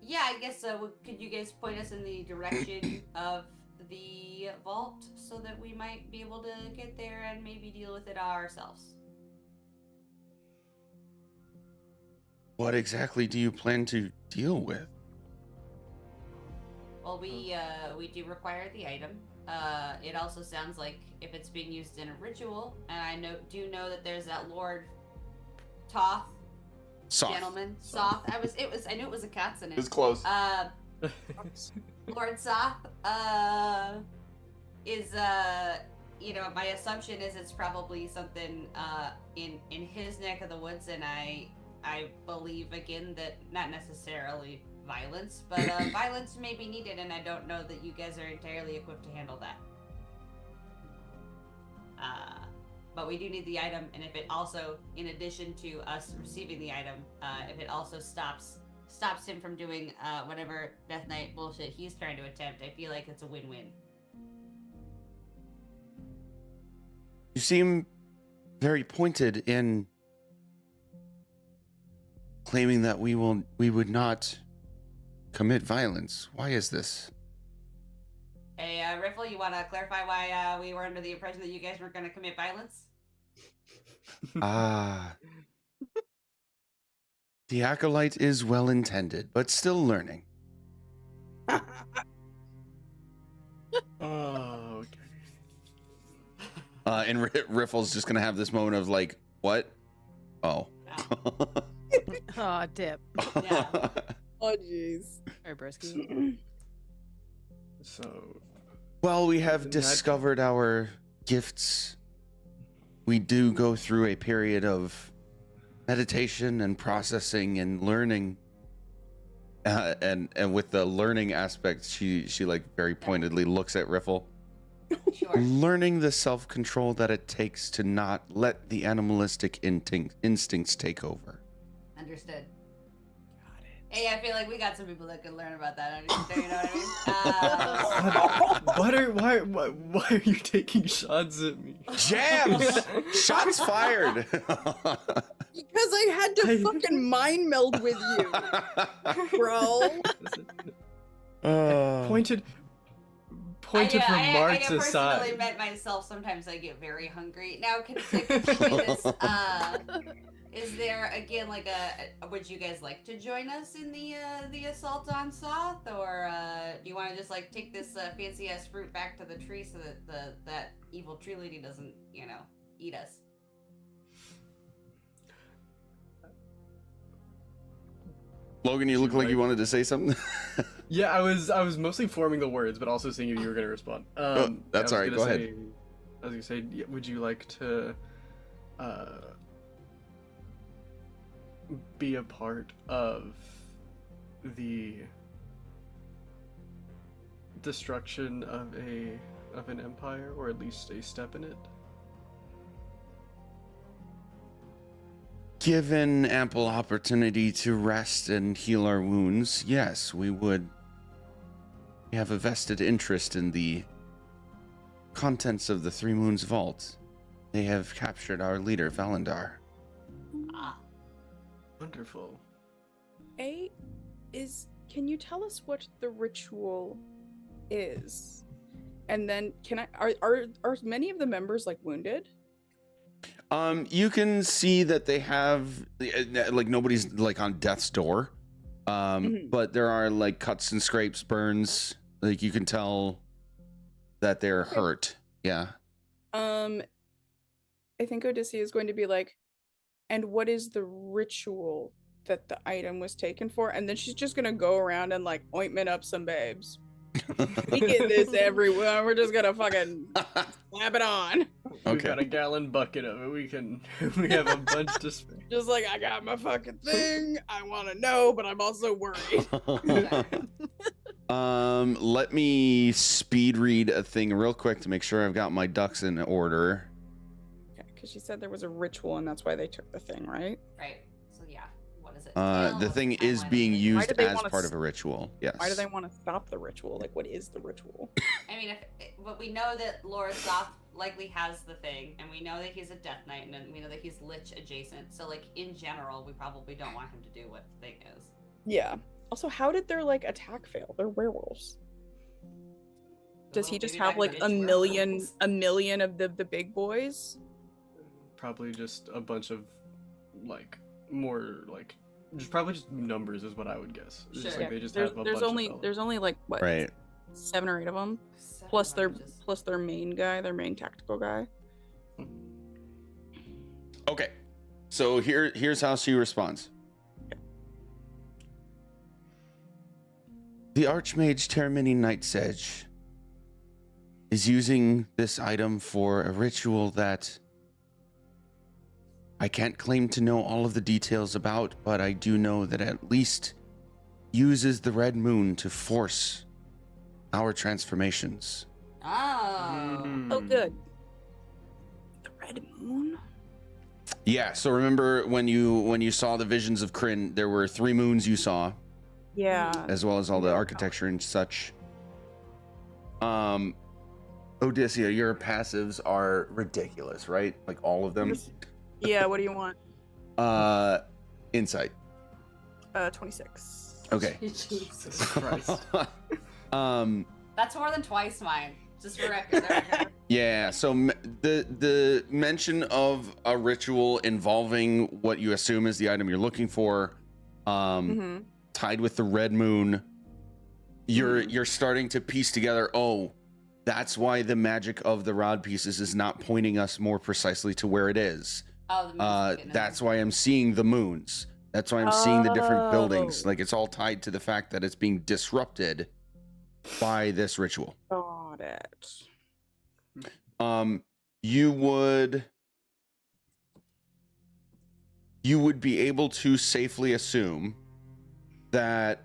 Yeah, I guess could you guys point us in the direction of the vault so that we might be able to get there and maybe deal with it ourselves? What exactly do you plan to deal with? Well, we do require the item. It also sounds like if it's being used in a ritual, and I do know that there's that Lord Toth Soft. gentleman. Soth. I knew it was a consonant. It's close. Lord Soth is my assumption is it's probably something in his neck of the woods, and I believe again that not necessarily violence, but violence may be needed, and I don't know that you guys are entirely equipped to handle that. But we do need the item, and if it also, in addition to us receiving the item, if it also stops him from doing whatever Death Knight bullshit he's trying to attempt, I feel like it's a win-win. seem very pointed in claiming that we would not commit violence. Why is this? Hey, Riffle, you want to clarify why we were under the impression that you guys weren't going to commit violence? Ah. The acolyte is well intended, but still learning. Oh, okay. And Riffle's just gonna have this moment of like, what? Oh. Aw, dip. Yeah. Oh, jeez. Sorry, Brisky. So, Well, we have In that- discovered our gifts. We do go through a period of meditation and processing and learning. And with the learning aspect, she like very pointedly looks at Riffle. Sure. Learning the self-control that it takes to not let the animalistic instincts take over. Understood. Hey, I feel like we got some people that could learn about that. You know what I mean? why are you taking shots at me? Jabs! Shots fired! Because I had to fucking mind meld with you, bro. Pointed I remarks personally aside. met myself. Sometimes I get very hungry. Now, can this, is there again like would you guys like to join us in the assault on Soth, or do you want to just like take this fancy ass fruit back to the tree so that that evil tree lady doesn't eat us? Logan, you look like you wanted to say something. Yeah, I was mostly forming the words, but also seeing if you were gonna respond. That's I was all right, gonna go ahead. say- I was gonna say, would you like to be a part of the destruction of an empire, or at least a step in it? Given ample opportunity to rest and heal our wounds, yes, we would. We have a vested interest in the contents of the Three Moons Vault. They have captured our leader, Valendar. Ah, Wonderful. Can you tell us what the ritual is? And then are many of the members like wounded? You can see that they have like nobody's like on death's door. Mhm. But there are like cuts and scrapes, burns. Like you can tell that they're Okay. hurt. Yeah. I think Odyssey is going to be like, and what is the ritual that the item was taken for? And then she's just gonna go around and like ointment up some babes. We get this everywhere. We're just gonna fucking slap it on. We've Okay. got a gallon bucket of it. We have a bunch to spare. Just like I got my fucking thing. I want to know, but I'm also worried. Let me speed read a thing real quick to make sure I've got my ducks in order. Because she said there was a ritual, and that's why they took the thing, right? right. So yeah, what is it? The Tale thing of is Timeline being of the- used did they as wanna part s- of a ritual. Yes. Why do they want to stop the ritual? Like, what is the ritual? I mean, but we know that Laura Soft likely has the thing, and we know that he's a Death Knight, and we know that he's Lich adjacent. So, like in general, we probably don't want him to do what the thing is. Yeah. Also, how did their like attack fail? They're werewolves. Does he Well, just maybe have back like to a bitch million, werewolves. a million of the big boys? Probably just a bunch of like more like just probably just numbers is what I would guess. It's just Sure. like they just There's, have a there's bunch only of there's only like what Right. 7 or 8 of them, Seven plus oranges. their main guy, their main tactical guy. Okay. So here's how she responds. The Archmage Termini Night's Edge is using this item for a ritual that I can't claim to know all of the details about, but I do know that at least uses the red moon to force our transformations. Oh. Oh, Hmm. good. The red moon. Yeah, so remember when you saw the visions of Kryn, there were 3 moons you saw, Yeah. as well as all the Yeah. architecture and such. Odysseus, your passives are ridiculous, right? Like all of them. Yeah, what do you want? Insight. 26. Okay. Jesus. Christ. That's more than twice mine. Just for record. There we go. Yeah, so the mention of a ritual involving what you assume is the item you're looking for, tied with the red moon, you're starting to piece together, oh, that's why the magic of the rod pieces is not pointing us more precisely to where it is. Oh, the moon's getting That's why I'm seeing the moons. That's why I'm seeing the different buildings. Oh. Like it's all tied to the fact that it's being disrupted by this ritual. Got it. You would be able to safely assume that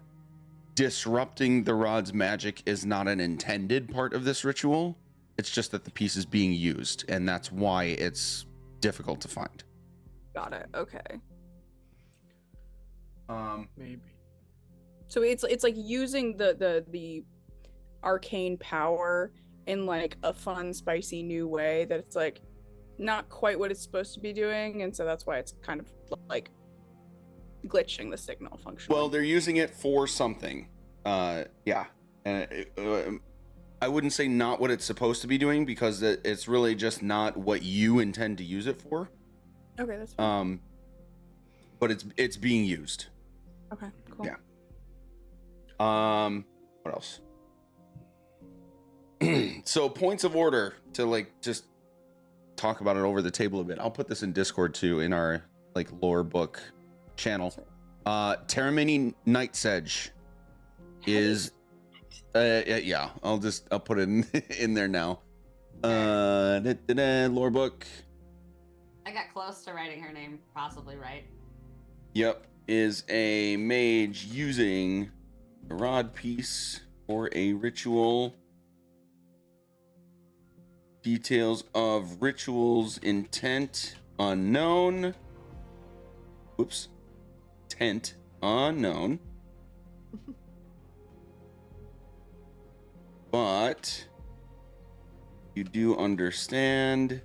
disrupting the rod's magic is not an intended part of this ritual. It's just that the piece is being used, and that's why it's difficult to find. Got it. Okay. Maybe. So it's like using the arcane power in like a fun, spicy new way that it's like not quite what it's supposed to be doing, and so that's why it's kind of like glitching the signal function. Well, they're using it for something. Yeah. I wouldn't say not what it's supposed to be doing because it's really just not what you intend to use it for. Okay, that's fine. But it's being used. Okay, cool. Yeah. What else? So points of order to like just talk about it over the table a bit. I'll put this in Discord too in our like lore book channel. Terramini Night Sedge is yeah, I'll put it in there now. Lore book. I got close to writing her name, possibly right. Yep, is a mage using a rod piece for a ritual. Details of ritual's intent unknown. Whoops. Intent unknown. But you do understand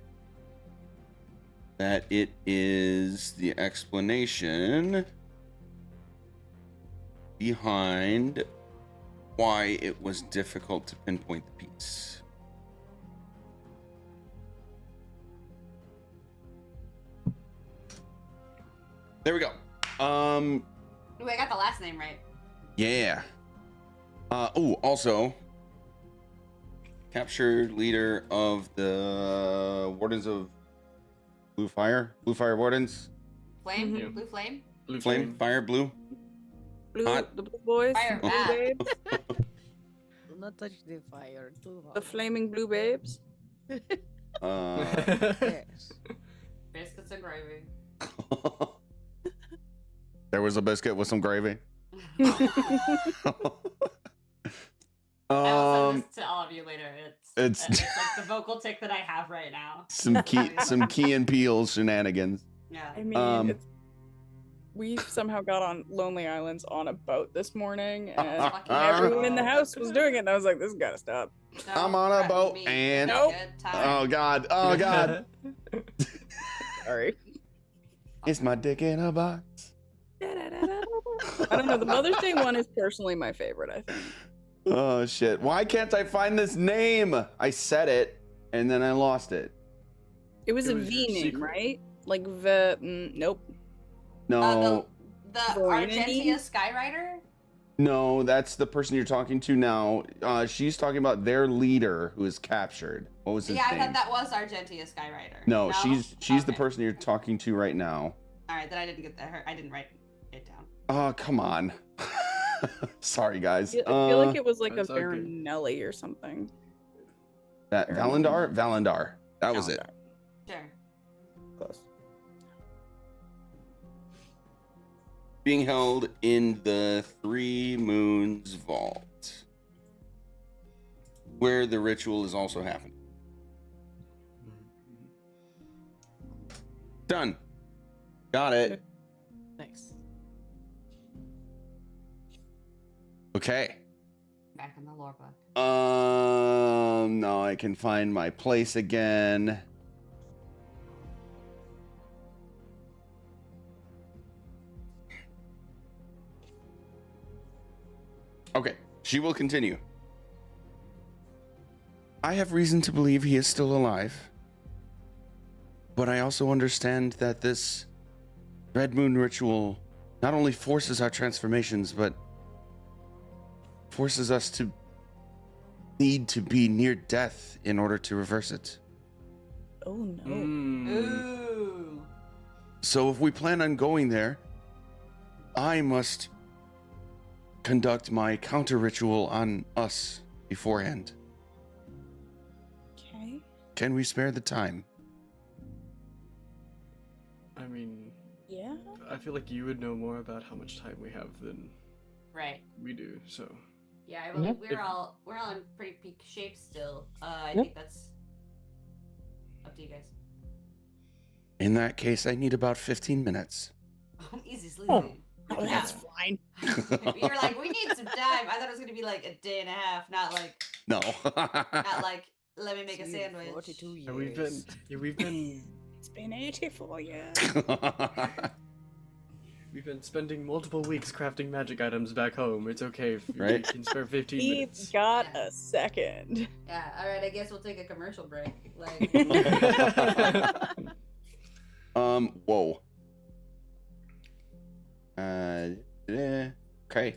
that it is the explanation behind why it was difficult to pinpoint the piece. There we go. Ooh, I got the last name right. Yeah. Also, captured leader of the Wardens of Blue Fire Wardens. Flame? Mhm. Blue Flame? Blue Flame, fire, blue. Blue, Hot. the blue boys, Fire blue bat. babes, Do not touch the fire. Too the hot. flaming blue babes. Yes. Biscuits and gravy. There was a biscuit with some gravy. I will send this to all of you later. it's- It's like the vocal tick that I have right now. some Key and Peele shenanigans. Yeah. I mean, we somehow got on Lonely Islands on a boat this morning, and Fucking everyone in the hell. house was doing it, and I was like, "This has got to stop." I'm on a threaten boat me and- with a Nope. good time. Oh god. Oh god. Sorry. It's my dick in a box. I don't know. The Mother's Day one is personally my favorite. I think. Oh shit. Why can't I find this name? I said it and then I lost it. It was It a was V your name, secret. right? Like nope. No. The Vorinity? Argentia Skyrider? No, that's the person you're talking to now. She's talking about their leader who is captured. What was his Yeah, I name? thought that was Argentia Skyrider. No, she's the Okay. person you're talking to right now. All right, then I didn't get that. I didn't write it down. Oh, come on. Sorry, guys. I feel like it was like a That's okay. Baronelli or something. That Valandar. That was it. Sure. Close. Being held in the Three Moons Vault, where the ritual is also happening. Done. Got it. Nice. Okay. Back in the lore book. Now I can find my place again. Okay, she will continue. I have reason to believe he is still alive. But I also understand that this Red Moon ritual not only forces our transformations, but forces us to need to be near death in order to reverse it. Oh no. Mm. Ooh. So if we plan on going there, I must conduct my counter ritual on us beforehand. Okay. Can we spare the time? I mean, Yeah. I feel like you would know more about how much time we have than Right. we do. So Yeah, I believe Yep. we're all in pretty peak shape still. I Yep. think that's up to you guys. In that case, I need about 15 minutes. Easy sleepy. Oh. Oh, that's fine. You're like, we need some time. I thought it was gonna be like a day and a half, not like No. let me make a See, sandwich. 42 yeah, we've been It's been 84 years. we've been spending multiple weeks crafting magic items back home. It's okay if Right. you can spare 15 We've minutes. got a second. Yeah, alright, I guess we'll take a commercial break. Like Whoa. Okay.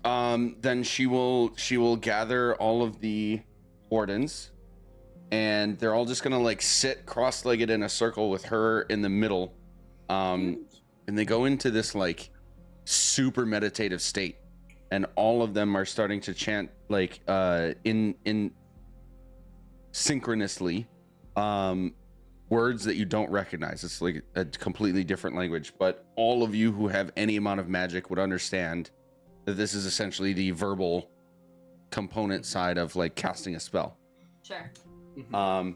Then she will gather all of the wardens, and they're all just gonna like sit cross-legged in a circle with her in the middle. And they go into this like super meditative state, and all of them are starting to chant like in synchronously words that you don't recognize. It's like a completely different language, but all of you who have any amount of magic would understand that this is essentially the verbal component side of like casting a spell. sure. Mhm.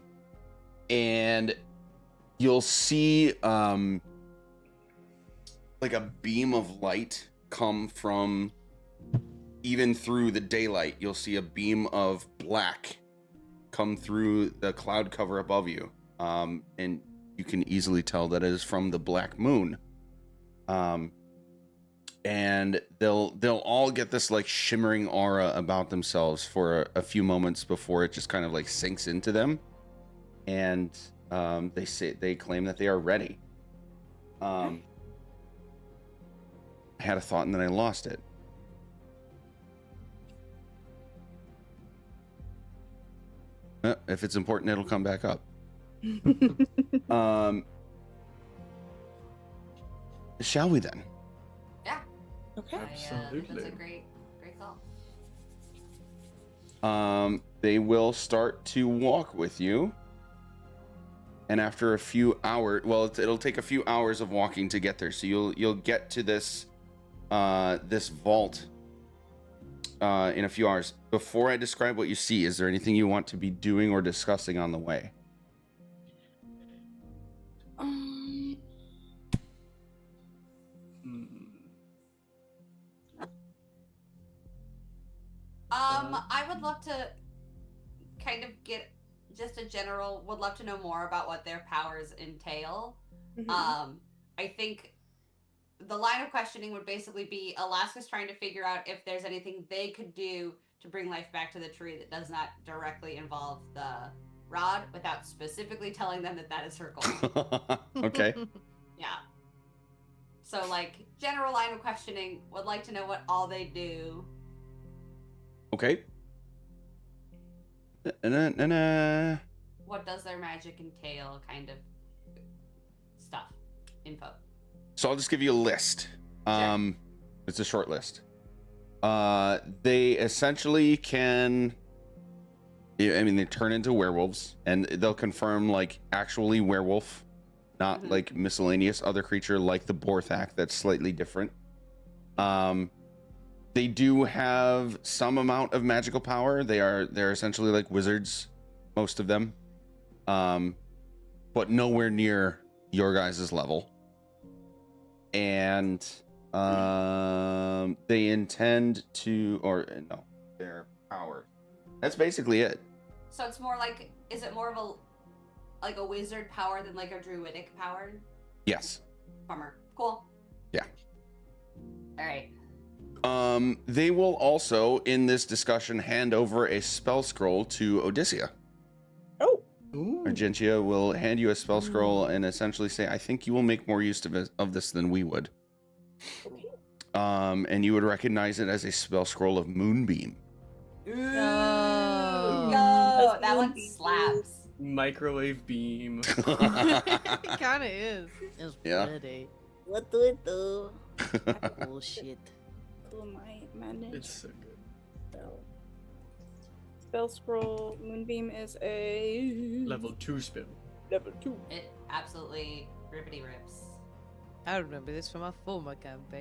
And you'll see like a beam of light come from, even through the daylight, you'll see a beam of black come through the cloud cover above you. And you can easily tell that it is from the black moon. And they'll all get this like shimmering aura about themselves for a few moments before it just kind of like sinks into them. And they claim that they are ready. I had a thought and then I lost it. If it's important, it'll come back up. Shall we then? Yeah. Okay. That's a Absolutely. great call. They will start to walk with you. And after a few hours, well, it'll take a few hours of walking to get there. So you'll get to this this vault in a few hours. Before I describe what you see, is there anything you want to be doing or discussing on the way? Mm. I would love to kind of get just a general. Would love to know more about what their powers entail. I think the line of questioning would basically be Alaska's trying to figure out if there's anything they could do to bring life back to the tree that does not directly involve the rod, without specifically telling them that that is her goal. Okay. Yeah. So, like, general line of questioning, would like to know what all they do. Okay. Na-na-na-na. What does their magic entail, kind of stuff, info. So I'll just give you a list. It's a short list. They essentially can, I mean, they turn into werewolves, and they'll confirm like actually werewolf, not Mhm. like miscellaneous other creature like the Borthak that's slightly different. They do have some amount of magical power. They're essentially like wizards, most of them, but nowhere near your guys' level. And They intend to, or no, their power. That's basically it. So it's more like, is it more of a wizard power than like a druidic power? Yes. Bummer. Cool. Yeah. All right. They will also, in this discussion, hand over a spell scroll to Odysseia. Oh, Ooh. Argentia will hand you a spell scroll and essentially say, I think you will make more use of this than we would. okay. And you would recognize it as a spell scroll of Moonbeam. Ooh. Oh. Yo, that one Moonbeam. slaps. Microwave beam. It kind of is. It's Yeah. pretty. What do it do? Bullshit. Cool, my manage It's so good. spell. Spell scroll. Moonbeam is a Level 2 spell. level 2. It absolutely rippity rips. I remember this from my former campaign.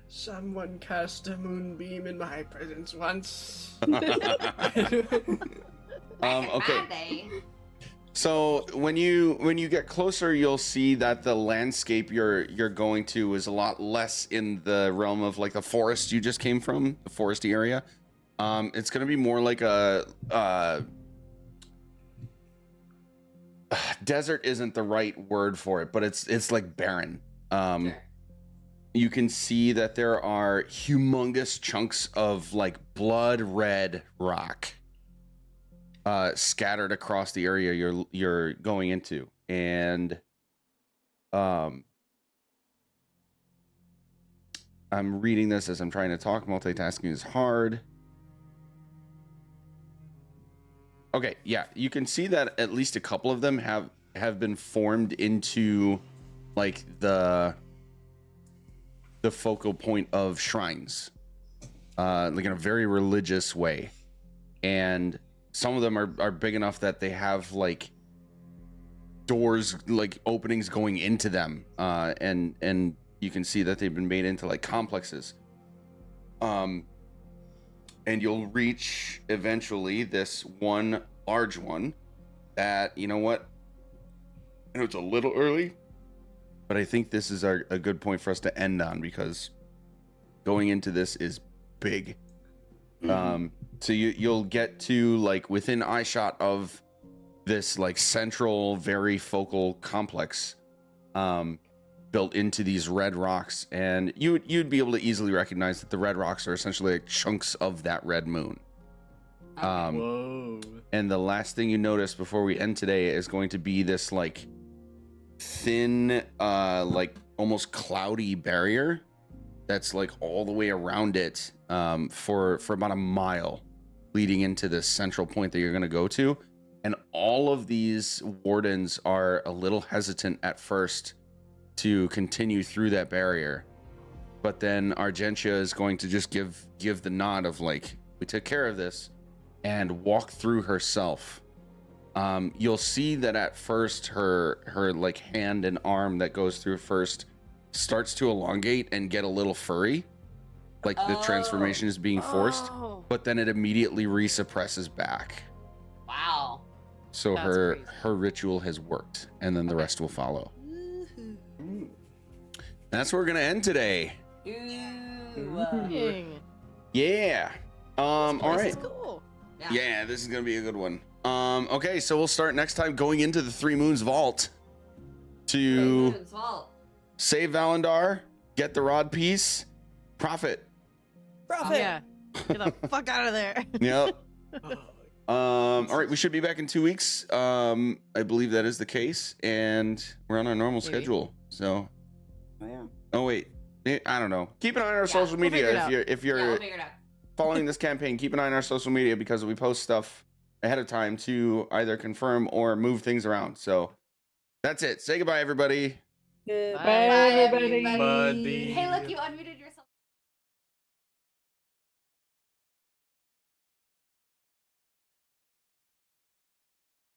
Someone cast a moonbeam in my presence once. Back in Okay. my day. So when you get closer, you'll see that the landscape you're going to is a lot less in the realm of like the forest you just came from, the foresty area. It's gonna be more like a desert isn't the right word for it, but it's like barren. Sure. You can see that there are humongous chunks of like blood red rock scattered across the area you're going into, and I'm reading this as I'm trying to talk. Multitasking is hard. Okay, yeah, you can see that at least a couple of them have been formed into like the focal point of shrines, like in a very religious way, and some of them are big enough that they have like doors, like openings going into them, and you can see that they've been made into like complexes. And you'll reach eventually this one large one that, you know what? I know it's a little early, but I think this is a good point for us to end on, because going into this is big. So you'll get to like within eyeshot of this like central, very focal complex, built into these red rocks, and you'd be able to easily recognize that the red rocks are essentially like chunks of that red moon. Okay. Whoa. And the last thing you notice before we end today is going to be this like thin, like almost cloudy barrier that's like all the way around it, for about a mile, leading into this central point that you're going to go to. And all of these wardens are a little hesitant at first to continue through that barrier, but then Argentia is going to just give the nod of like, we took care of this, and walk through herself. You'll see that at first her like hand and arm that goes through first starts to elongate and get a little furry, like the transformation is being forced, Oh. but then it immediately resuppresses back. Wow. So That's her crazy. ritual has worked, and then the rest will follow. Woohoo. Ooh. That's where we're gonna end today. Ooh. Dang. Yeah. All This right. is cool. Yeah, this is gonna be a good one. Okay, so we'll start next time going into the Three Moons Vault to Moon's Vault. save Valendar, get the rod piece, profit. Profit. Yeah. Get the fuck out of there. Yep. Oh, All right, we should be back in 2 weeks. I believe that is the case, and we're on our normal Maybe. schedule. So, Oh, yeah. oh wait, I don't know. Keep an eye on our Yeah, social we'll figure it media out. if Yeah, you're we'll figure it out. following this campaign. Keep an eye on our social media, because we post stuff ahead of time to either confirm or move things around. So that's it. Say goodbye, everybody. Goodbye. Bye, everybody. Buddy. Hey, look, you unmuted your